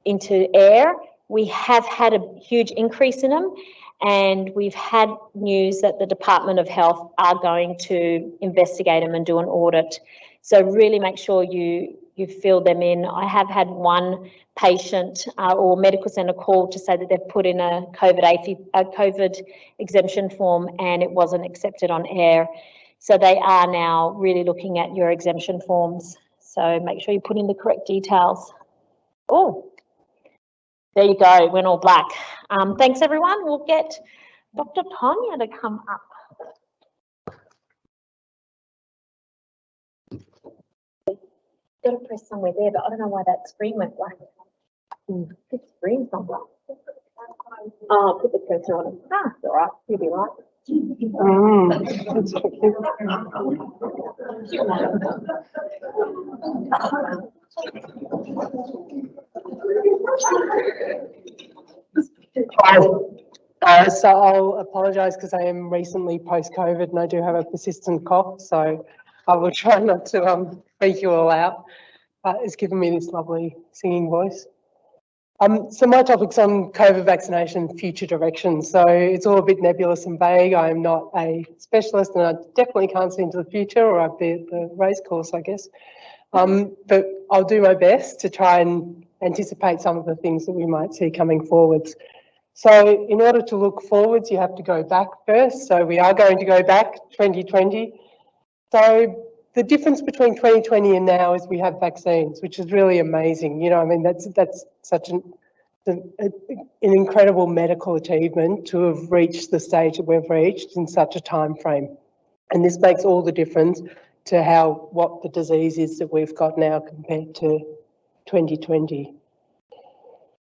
[SPEAKER 3] into air, we have had a huge increase in them, and we've had news that the Department of Health are going to investigate them and do an audit. So really make sure you fill them in. I have had one patient or medical centre call to say that they've put in a COVID exemption form and it wasn't accepted on air. So they are now really looking at your exemption forms. So make sure you put in the correct details. Oh, there you go, went all black. Thanks everyone. We'll get Dr. Tonya to come up. Got to press somewhere there, but I don't know why that screen went black. This screen's not black. Oh, put the cursor on it. Ah, it's all right. You'll be right.
[SPEAKER 2] That's tricky.
[SPEAKER 4] So I'll apologise because I am recently post-COVID and I do have a persistent cough, so I will try not to freak you all out, but it's given me this lovely singing voice. So my topic's on COVID vaccination future direction. So it's all a bit nebulous and vague. I am not a specialist and I definitely can't see into the future, or I'd be at the race course, I guess. But I'll do my best to try and anticipate some of the things that we might see coming forwards. So in order to look forwards, you have to go back first. So we are going to go back 2020. So the difference between 2020 and now is we have vaccines, which is really amazing. You know, I mean, that's such an incredible medical achievement to have reached the stage that we've reached in such a time frame. And this makes all the difference to what the disease is that we've got now compared to 2020.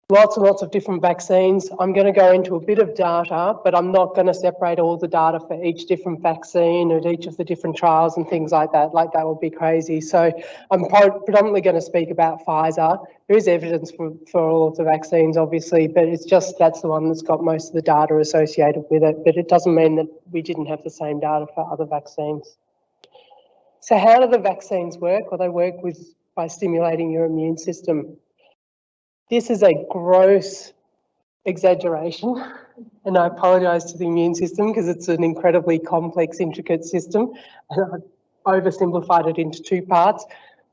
[SPEAKER 4] Lots and lots of different vaccines. I'm going to go into a bit of data, but I'm not going to separate all the data for each different vaccine or each of the different trials and things like that. Like, that would be crazy. So I'm predominantly going to speak about Pfizer. There is evidence for all of the vaccines, obviously, but it's just that's the one that's got most of the data associated with it. But it doesn't mean that we didn't have the same data for other vaccines. So how do the vaccines work? Well, they work by stimulating your immune system. This is a gross exaggeration, and I apologise to the immune system because it's an incredibly complex, intricate system, and I've oversimplified it into two parts.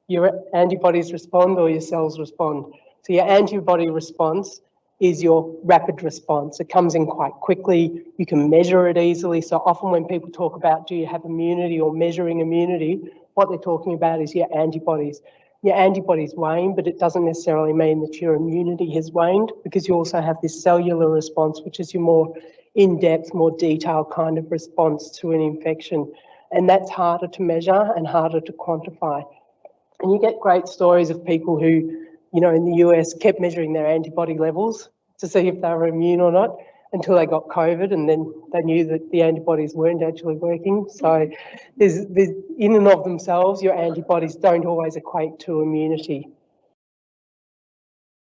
[SPEAKER 4] Your antibodies respond or your cells respond. So your antibody response is your rapid response. It comes in quite quickly. You can measure it easily. So often when people talk about do you have immunity or measuring immunity, what they're talking about is your antibodies. Your antibodies wane, but it doesn't necessarily mean that your immunity has waned, because you also have this cellular response, which is your more in-depth, more detailed kind of response to an infection. And that's harder to measure and harder to quantify. And you get great stories of people who, you know, in the US kept measuring their antibody levels to see if they were immune or not until they got COVID, and then they knew that the antibodies weren't actually working. So there's in and of themselves, your antibodies don't always equate to immunity.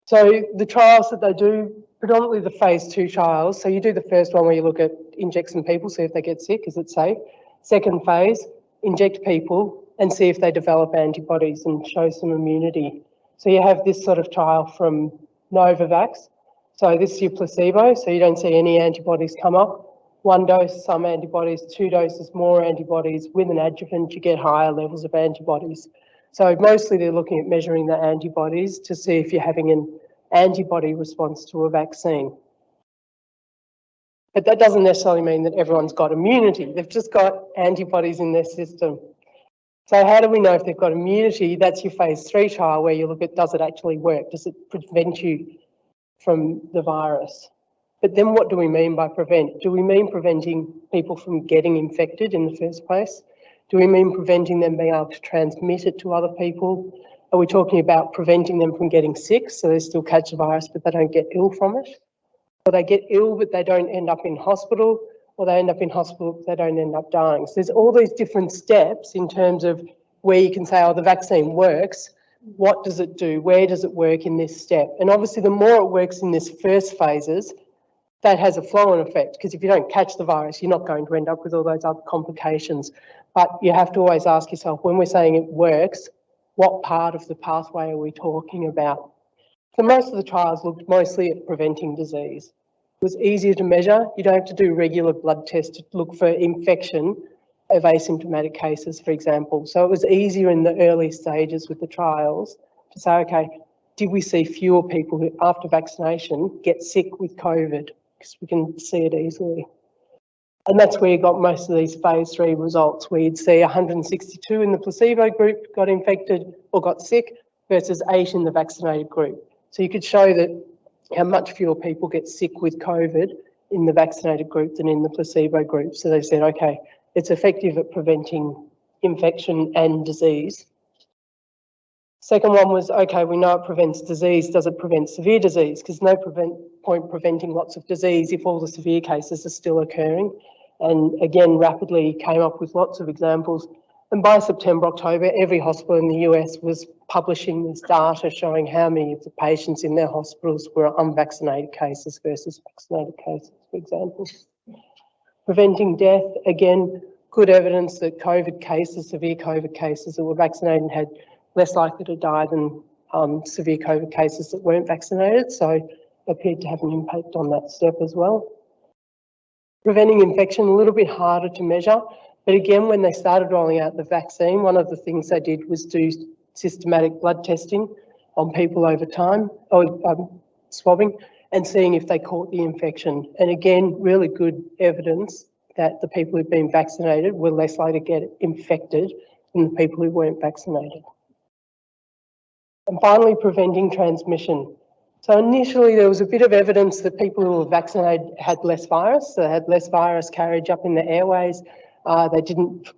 [SPEAKER 4] So the trials that they do, predominantly the phase 2 trials. So you do the first one where you look at inject some people, see if they get sick, is it safe? Second phase, inject people and see if they develop antibodies and show some immunity. So you have this sort of trial from Novavax. So this is your placebo, so you don't see any antibodies come up. 1 dose, some antibodies, 2 doses, more antibodies. With an adjuvant, you get higher levels of antibodies. So mostly they're looking at measuring the antibodies to see if you're having an antibody response to a vaccine. But that doesn't necessarily mean that everyone's got immunity. They've just got antibodies in their system. So how do we know if they've got immunity? That's your phase 3 trial where you look at, does it actually work? Does it prevent you from the virus? But then what do we mean by prevent? Do we mean preventing people from getting infected in the first place? Do we mean preventing them being able to transmit it to other people? Are we talking about preventing them from getting sick, so they still catch the virus but they don't get ill from it? Or they get ill but they don't end up in hospital, or they end up in hospital but they don't end up dying? So there's all these different steps in terms of where you can say, oh, the vaccine works. What does it do? Where does it work in this step? And obviously the more it works in this first phases, that has a flow-on effect, because if you don't catch the virus, you're not going to end up with all those other complications. But you have to always ask yourself, when we're saying it works, what part of the pathway are we talking about? So most of the trials looked mostly at preventing disease. It was easier to measure. You don't have to do regular blood tests to look for infection of asymptomatic cases, for example. So it was easier in the early stages with the trials to say, okay, did we see fewer people who, after vaccination, get sick with COVID? Because we can see it easily. And that's where you got most of these phase 3 results, where you'd see 162 in the placebo group got infected or got sick versus 8 in the vaccinated group. So you could show that how much fewer people get sick with COVID in the vaccinated group than in the placebo group. So they said, okay, it's effective at preventing infection and disease. Second one was, okay, we know it prevents disease. Does it prevent severe disease? Because no point preventing lots of disease if all the severe cases are still occurring. And again, rapidly came up with lots of examples. And by September, October, every hospital in the US was publishing this data showing how many of the patients in their hospitals were unvaccinated cases versus vaccinated cases, for example. Preventing death, again, good evidence that COVID cases, severe COVID cases that were vaccinated had less likely to die than severe COVID cases that weren't vaccinated, so appeared to have an impact on that step as well. Preventing infection, a little bit harder to measure, but again, when they started rolling out the vaccine, one of the things they did was do systematic blood testing on people over time, or swabbing, and seeing if they caught the infection. And again, really good evidence that the people who've been vaccinated were less likely to get infected than the people who weren't vaccinated. And finally, preventing transmission. So initially there was a bit of evidence that people who were vaccinated had less virus, so they had less virus carriage up in the airways. They didn't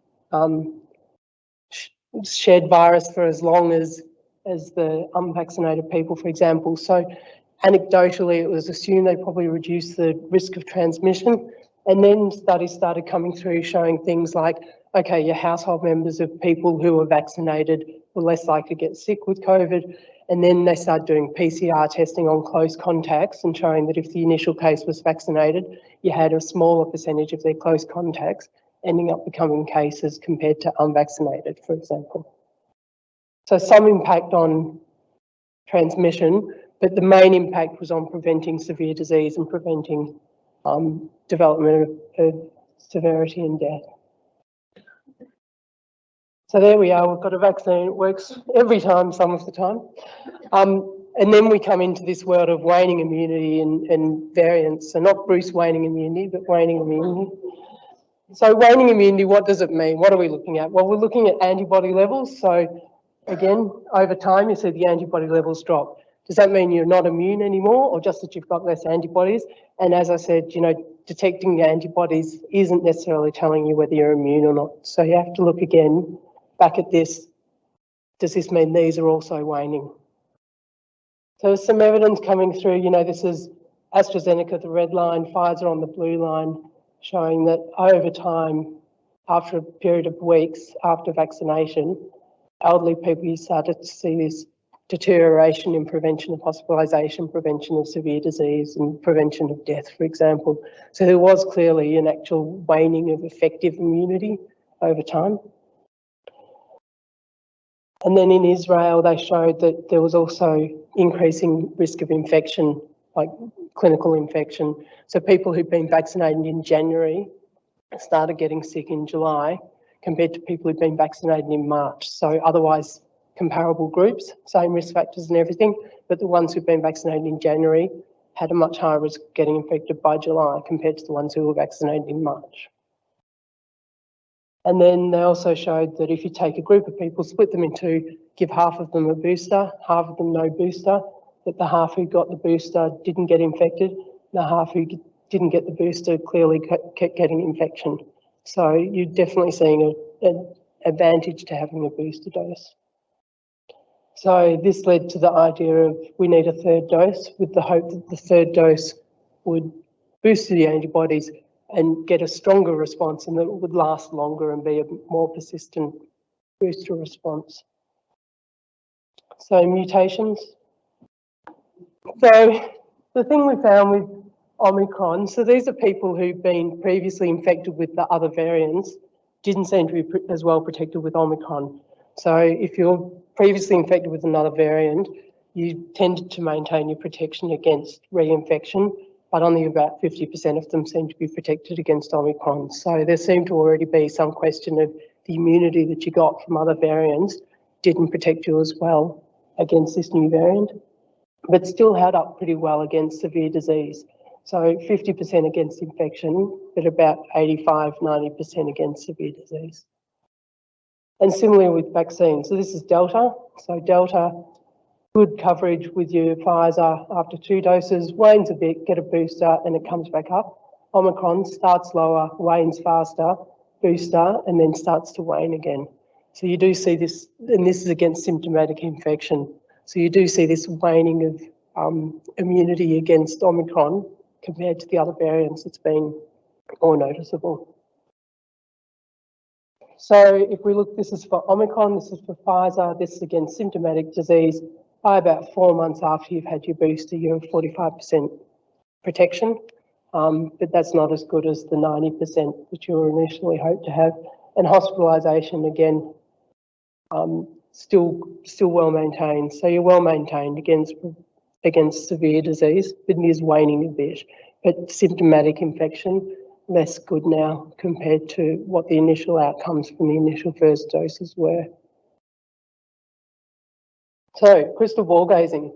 [SPEAKER 4] shed virus for as long as the unvaccinated people, for example. So anecdotally, it was assumed they probably reduced the risk of transmission. And then studies started coming through showing things like, okay, your household members of people who were vaccinated were less likely to get sick with COVID. And then they started doing PCR testing on close contacts and showing that if the initial case was vaccinated, you had a smaller percentage of their close contacts ending up becoming cases compared to unvaccinated, for example. So some impact on transmission, but the main impact was on preventing severe disease and preventing development of severity and death. So there we are, we've got a vaccine, it works every time, some of the time. And then we come into this world of waning immunity and variants. So not Bruce waning immunity, but waning immunity. So waning immunity, what does it mean? What are we looking at? Well, we're looking at antibody levels. So again, over time, you see the antibody levels drop. Does that mean you're not immune anymore, or just that you've got less antibodies? And as I said, you know, detecting the antibodies isn't necessarily telling you whether you're immune or not. So you have to look again back at this. Does this mean these are also waning? So there's some evidence coming through, you know, this is AstraZeneca, the red line, Pfizer on the blue line, showing that over time, after a period of weeks after vaccination, elderly people, you started to see this deterioration in prevention of hospitalisation, prevention of severe disease and prevention of death, for example. So there was clearly an actual waning of effective immunity over time. And then in Israel, they showed that there was also increasing risk of infection, like clinical infection. So people who'd been vaccinated in January started getting sick in July compared to people who'd been vaccinated in March. So otherwise comparable groups, same risk factors and everything, but the ones who'd been vaccinated in January had a much higher risk of getting infected by July compared to the ones who were vaccinated in March. And then they also showed that if you take a group of people, split them in two, give half of them a booster, half of them no booster, that the half who got the booster didn't get infected, the half who didn't get the booster clearly kept getting infection. So you're definitely seeing an advantage to having a booster dose. So this led to the idea of we need a third dose, with the hope that the third dose would boost the antibodies and get a stronger response, and that it would last longer and be a more persistent booster response. So mutations. So the thing we found with Omicron, so these are people who've been previously infected with the other variants, didn't seem to be as well protected with Omicron. So if you're previously infected with another variant, you tended to maintain your protection against reinfection, but only about 50% of them seem to be protected against Omicron. So there seemed to already be some question of the immunity that you got from other variants didn't protect you as well against this new variant, but still held up pretty well against severe disease. So 50% against infection, but about 85–90% against severe disease. And similarly with vaccines. So this is Delta. So Delta, good coverage with your Pfizer after 2 doses, wanes a bit, get a booster, and it comes back up. Omicron starts lower, wanes faster, booster, and then starts to wane again. So you do see this, and this is against symptomatic infection. So you do see this waning of immunity against Omicron compared to the other variants. It's been more noticeable. So if we look, this is for Omicron, this is for Pfizer, this is against symptomatic disease. By about 4 months after you've had your booster, you have 45% protection, but that's not as good as the 90% that you were initially hoped to have. And hospitalisation, again, still well maintained. So you're well maintained against severe disease. It is waning a bit, but symptomatic infection, less good now compared to what the initial outcomes from the initial first doses were. So, crystal ball gazing.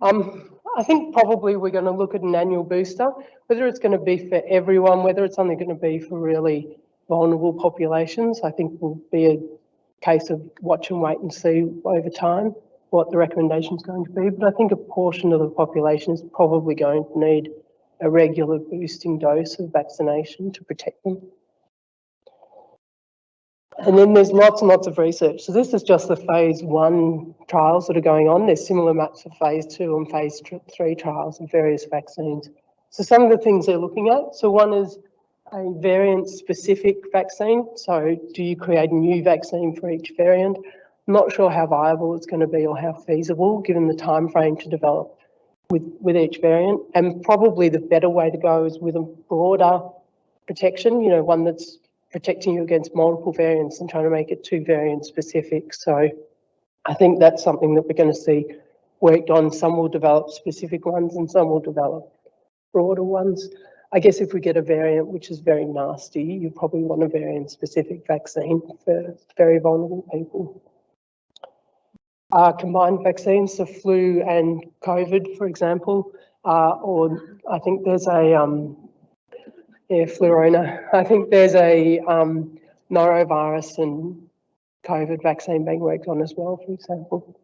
[SPEAKER 4] I think probably we're going to look at an annual booster, whether it's going to be for everyone, whether it's only going to be for really vulnerable populations. I think will be a case of watch and wait and see over time what the recommendation is going to be. But I think a portion of the population is probably going to need a regular boosting dose of vaccination to protect them. And then there's lots and lots of research. So this is just the phase 1 trials that are going on. There's similar maps for phase 2 and phase 3 trials of various vaccines. So some of the things they're looking at. So one is a variant specific vaccine. So do you create a new vaccine for each variant? I'm not sure how viable it's going to be or how feasible given the time frame to develop with each variant. And probably the better way to go is with a broader protection, you know, one that's protecting you against multiple variants and trying to make it 2 variant specific. So I think that's something that we're going to see worked on. Some will develop specific ones and some will develop broader ones. I guess if we get a variant which is very nasty, you probably want a variant specific vaccine for very vulnerable people. Combined vaccines, so flu and COVID, for example, or I think there's a Flurona. I think there's a norovirus and COVID vaccine being worked on as well, for example.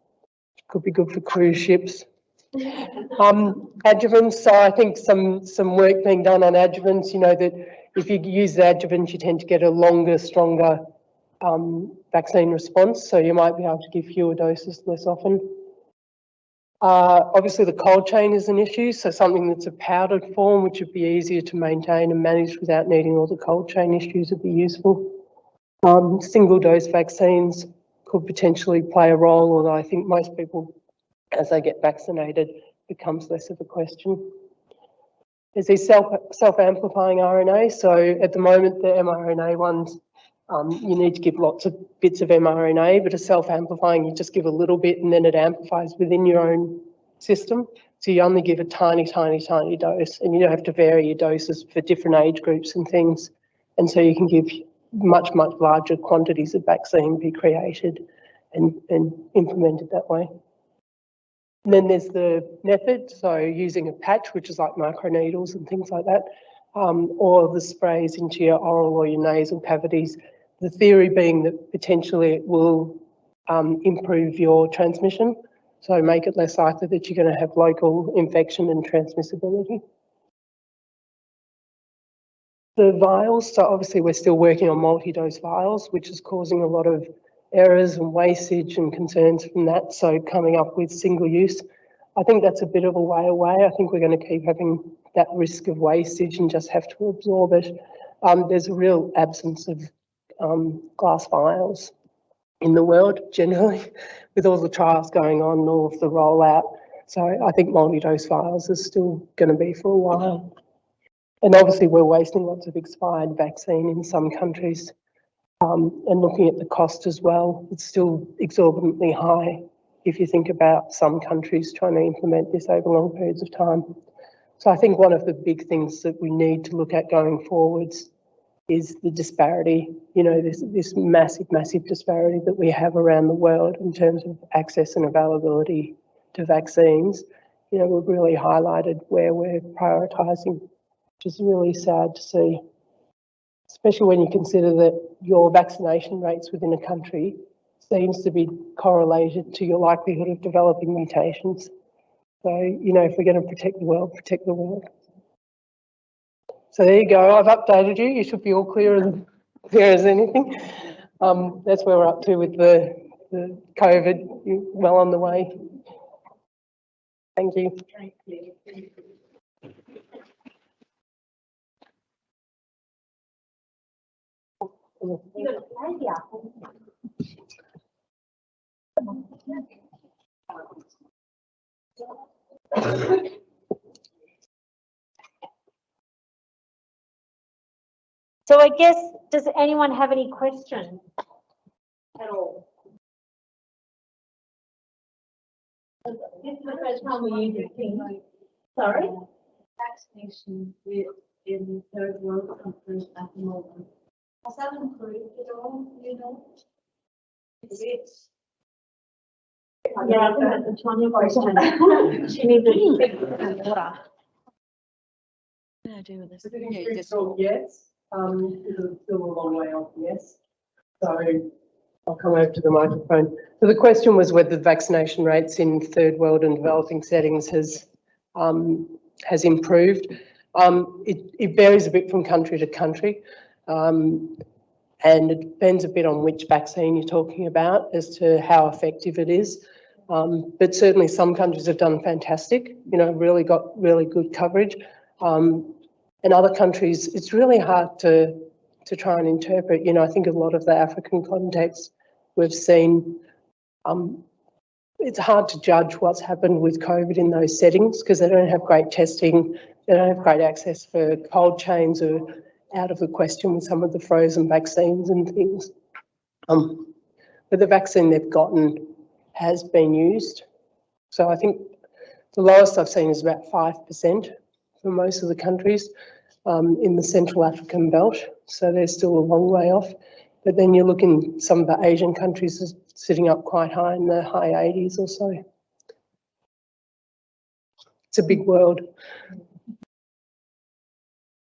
[SPEAKER 4] Could be good for cruise ships. Adjuvants, so I think some work being done on adjuvants, you know, that if you use the adjuvants, you tend to get a longer, stronger vaccine response. So you might be able to give fewer doses less often. Obviously the cold chain is an issue, so something that's a powdered form, which would be easier to maintain and manage without needing all the cold chain issues, would be useful. Single dose vaccines could potentially play a role, although I think most people, as they get vaccinated, becomes less of a question. There's these self-amplifying RNA, so at the moment the mRNA ones, you need to give lots of bits of mRNA, but a self-amplifying, you just give a little bit and then it amplifies within your own system. So you only give a tiny, tiny, tiny dose, and you don't have to vary your doses for different age groups and things. And so you can give much, much larger quantities of vaccine be created and implemented that way. And then there's the method, so using a patch, which is like microneedles and things like that, or the sprays into your oral or your nasal cavities. The theory being that potentially it will improve your transmission, so make it less likely that you're going to have local infection and transmissibility. The vials, so obviously we're still working on multi-dose vials, which is causing a lot of errors and wastage and concerns from that. So coming up with single use, I think that's a bit of a way away. I think we're going to keep having that risk of wastage and just have to absorb it. There's a real absence of glass vials in the world generally, with all the trials going on and all of the rollout. So I think multi-dose vials is still going to be for a while. And obviously we're wasting lots of expired vaccine in some countries. And looking at the cost as well, it's still exorbitantly high if you think about some countries trying to implement this over long periods of time. So I think one of the big things that we need to look at going forwards is the disparity, you know, this massive, massive disparity that we have around the world in terms of access and availability to vaccines. You know, we've really highlighted where we're prioritising, which is really sad to see, especially when you consider that your vaccination rates within a country seems to be correlated to your likelihood of developing mutations. So, you know, if we're going to protect the world, protect the world. So there you go, I've updated you. You should be all clear as anything. That's where we're up to with the COVID, well on the way. Thank you. apple.
[SPEAKER 3] So I guess, does anyone have any questions at all? This is the first time we use this thing. Sorry?
[SPEAKER 5] Vaccination in third world countries at the moment. Has that improved at all, you know? Is it?
[SPEAKER 3] Yeah, I think that's a Tanya question. She needs a big water.
[SPEAKER 5] I do with this?
[SPEAKER 4] Yes, it's still a long way off, yes. So I'll come over to the microphone. So the question was whether the vaccination rates in third world and developing settings has improved. It varies a bit from country to country, and it depends a bit on which vaccine you're talking about as to how effective it is. But certainly some countries have done fantastic, you know, really got really good coverage. And other countries, it's really hard to try and interpret. You know, I think a lot of the African context we've seen, it's hard to judge what's happened with COVID in those settings because they don't have great testing, they don't have great access for cold chains or out of the question with some of the frozen vaccines and things. But the vaccine they've gotten has been used. So I think the lowest I've seen is about 5% for most of the countries in the Central African belt. So they're still a long way off. But then you look in some of the Asian countries sitting up quite high in the high 80s or so. It's a big world.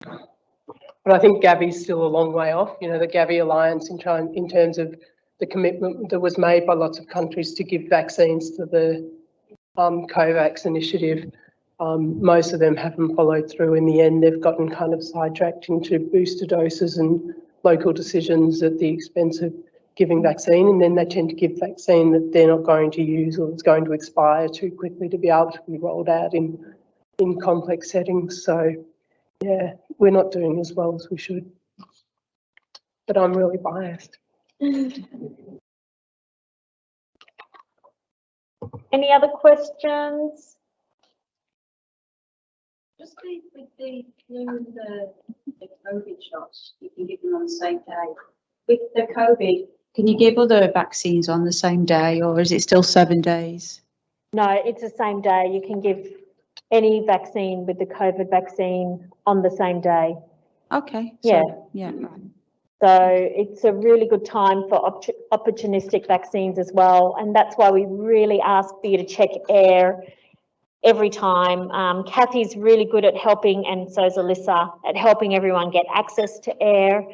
[SPEAKER 4] But I think Gavi's still a long way off. You know, the Gavi Alliance in China, in terms of the commitment that was made by lots of countries to give vaccines to the COVAX initiative. Most of them haven't followed through in the end. They've gotten kind of sidetracked into booster doses and local decisions at the expense of giving vaccine, and then they tend to give vaccine that they're not going to use or it's going to expire too quickly to be able to be rolled out in complex settings. So yeah, we're not doing as well as we should. But I'm really biased.
[SPEAKER 3] Any other questions?
[SPEAKER 5] Just with the flu and the COVID shots, you can give them on the same day. With the COVID, can you give other vaccines on the same day, or is it still 7 days?
[SPEAKER 3] No, it's the same day. You can give any vaccine with the COVID vaccine on the same day.
[SPEAKER 5] Okay.
[SPEAKER 3] Yeah.
[SPEAKER 5] Yeah. Right.
[SPEAKER 3] So it's a really good time for opportunistic vaccines as well. And that's why we really ask for you to check air every time. Kathy's really good at helping, and so is Alyssa, at helping everyone get access to air.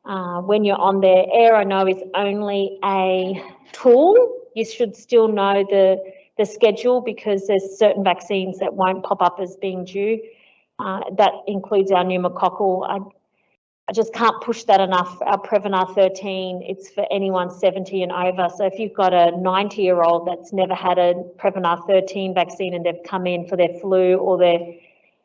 [SPEAKER 3] When you're on there, air I know is only a tool. You should still know the schedule because there's certain vaccines that won't pop up as being due. That includes our pneumococcal. I just can't push that enough. Our Prevnar 13, it's for anyone 70 and over. So if you've got a 90-year-old that's never had a Prevnar 13 vaccine and they've come in for their flu or their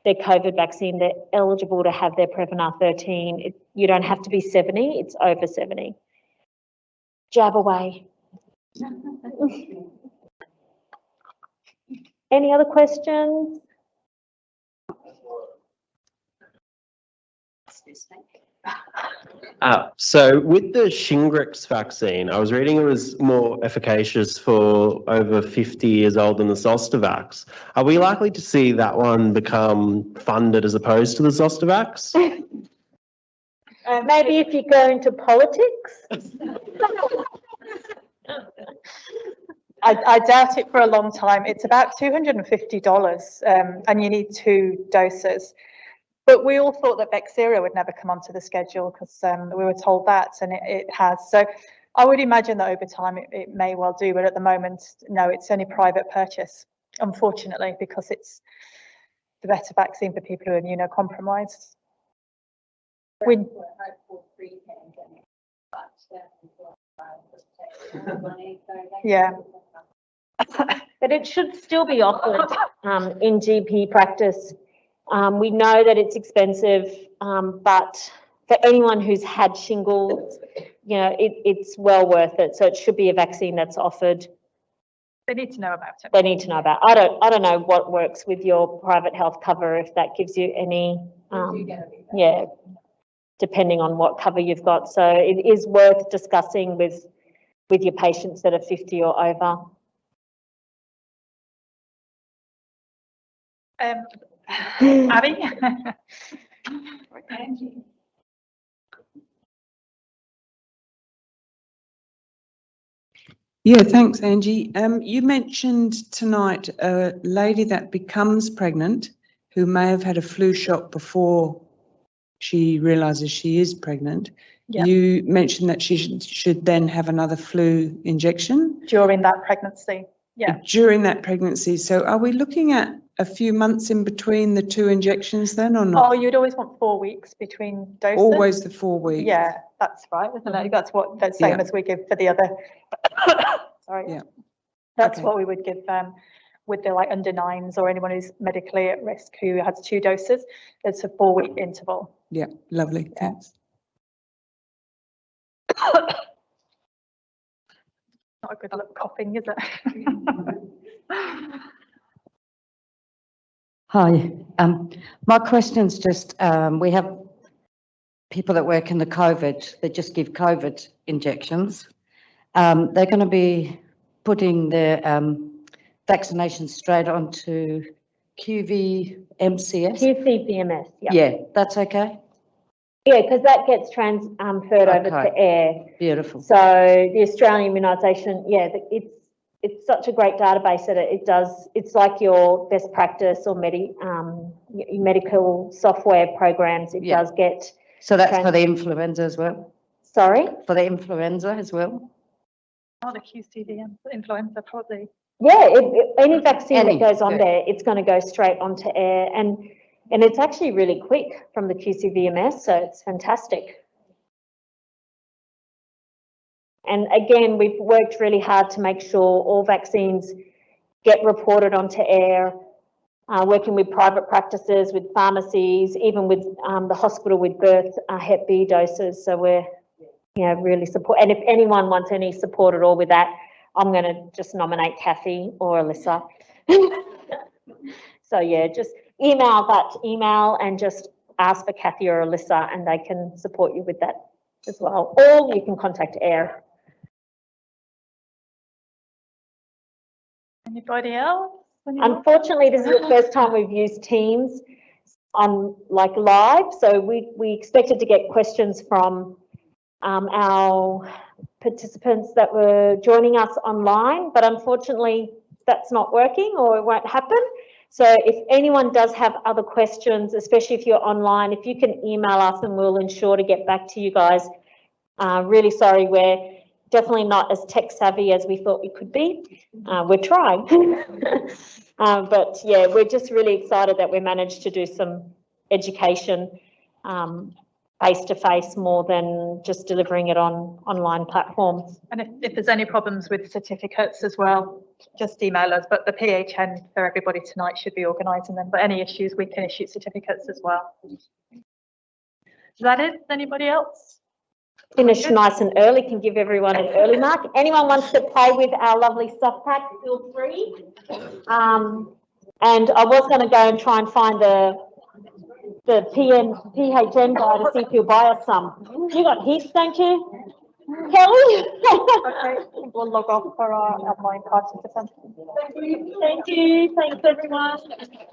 [SPEAKER 3] COVID vaccine, they're eligible to have their Prevnar 13. You don't have to be 70, it's over 70. Jab away. Any other questions?
[SPEAKER 6] So with the Shingrix vaccine, I was reading it was more efficacious for over 50 years old than the Zostavax. Are we likely to see that one become funded as opposed to the Zostavax?
[SPEAKER 3] Maybe if you go into politics.
[SPEAKER 1] I doubt it for a long time. It's about $250 and you need 2 doses. But we all thought that Bexsero would never come onto the schedule because we were told that, and it has. So I would imagine that over time it may well do, but at the moment, no, it's only private purchase, unfortunately, because it's the better vaccine for people who are immunocompromised. Yeah.
[SPEAKER 3] But it should still be offered in GP practice. We know that it's expensive, but for anyone who's had shingles, you know, it's well worth it. So it should be a vaccine that's offered.
[SPEAKER 1] They need to know about it.
[SPEAKER 3] They need to know about. I don't know what works with your private health cover, if that gives you any, yeah, depending on what cover you've got. So it is worth discussing with your patients that are 50 or over.
[SPEAKER 1] Abby?
[SPEAKER 7] Yeah, thanks, Angie. You mentioned tonight a lady that becomes pregnant who may have had a flu shot before she realises she is pregnant.
[SPEAKER 1] Yeah.
[SPEAKER 7] You mentioned that she should then have another flu injection.
[SPEAKER 1] During that pregnancy, yeah.
[SPEAKER 7] During that pregnancy. So are we looking at a few months in between the two injections then or not?
[SPEAKER 1] Oh, you'd always want 4 weeks between doses.
[SPEAKER 7] Always the 4 weeks?
[SPEAKER 1] Yeah, that's right, isn't it? That's what, that's same as we give for the other. Sorry.
[SPEAKER 7] Yeah.
[SPEAKER 1] That's
[SPEAKER 7] Okay.
[SPEAKER 1] what we would give with the like under 9s or anyone who's medically at risk who has 2 doses. It's a 4-week interval.
[SPEAKER 7] Yeah, lovely, thanks.
[SPEAKER 1] Not a good look coughing, is it?
[SPEAKER 8] Hi, my question's just, we have people that work in the COVID, they just give COVID injections. They're going to be putting their vaccinations straight onto QVMCS.
[SPEAKER 3] QCVMS, yeah.
[SPEAKER 8] Yeah, that's okay?
[SPEAKER 3] Yeah, because that gets transferred over
[SPEAKER 8] Okay.
[SPEAKER 3] to air.
[SPEAKER 8] Beautiful.
[SPEAKER 3] So the Australian Immunisation, yeah, it's such a great database that it does, it's like your best practice or your medical software programs, it
[SPEAKER 8] Yeah.
[SPEAKER 3] does get.
[SPEAKER 8] So that's for the influenza as well?
[SPEAKER 3] Sorry?
[SPEAKER 8] For the influenza as well?
[SPEAKER 1] Oh, the QCVM, influenza probably.
[SPEAKER 3] Yeah, any vaccine that goes on
[SPEAKER 8] yeah.
[SPEAKER 3] there, it's going to go straight onto air, and it's actually really quick from the QCVMS, so it's fantastic. And again, we've worked really hard to make sure all vaccines get reported onto air, working with private practices, with pharmacies, even with the hospital with birth Hep B doses. So we're, you know, really support. And if anyone wants any support at all with that, I'm going to just nominate Kathy or Alyssa. So yeah, just email that email and just ask for Kathy or Alyssa, and they can support you with that as well. Or you can contact AIR.
[SPEAKER 1] Anybody else?
[SPEAKER 3] Unfortunately, this is the first time we've used Teams on like live, so we expected to get questions from our participants that were joining us online, but unfortunately that's not working or it won't happen. So if anyone does have other questions, especially if you're online, if you can email us and we'll ensure to get back to you guys. Really sorry, we're definitely not as tech savvy as we thought we could be. We're trying. But yeah, we're just really excited that we managed to do some education face-to-face more than just delivering it on online platforms.
[SPEAKER 1] And if there's any problems with certificates as well, just email us. But the PHN for everybody tonight should be organising them. But any issues, we can issue certificates as well. Is that it? Anybody else?
[SPEAKER 3] Finish nice and early, can give everyone an early mark. Anyone wants to play with our lovely soft pack, feel free. And I was going to go and try and find the PHN guy to see if he'll buy us some. You got heaps, don't you, Kelly?
[SPEAKER 1] Okay, we'll log off for our online participants.
[SPEAKER 3] Thank you. Thanks everyone.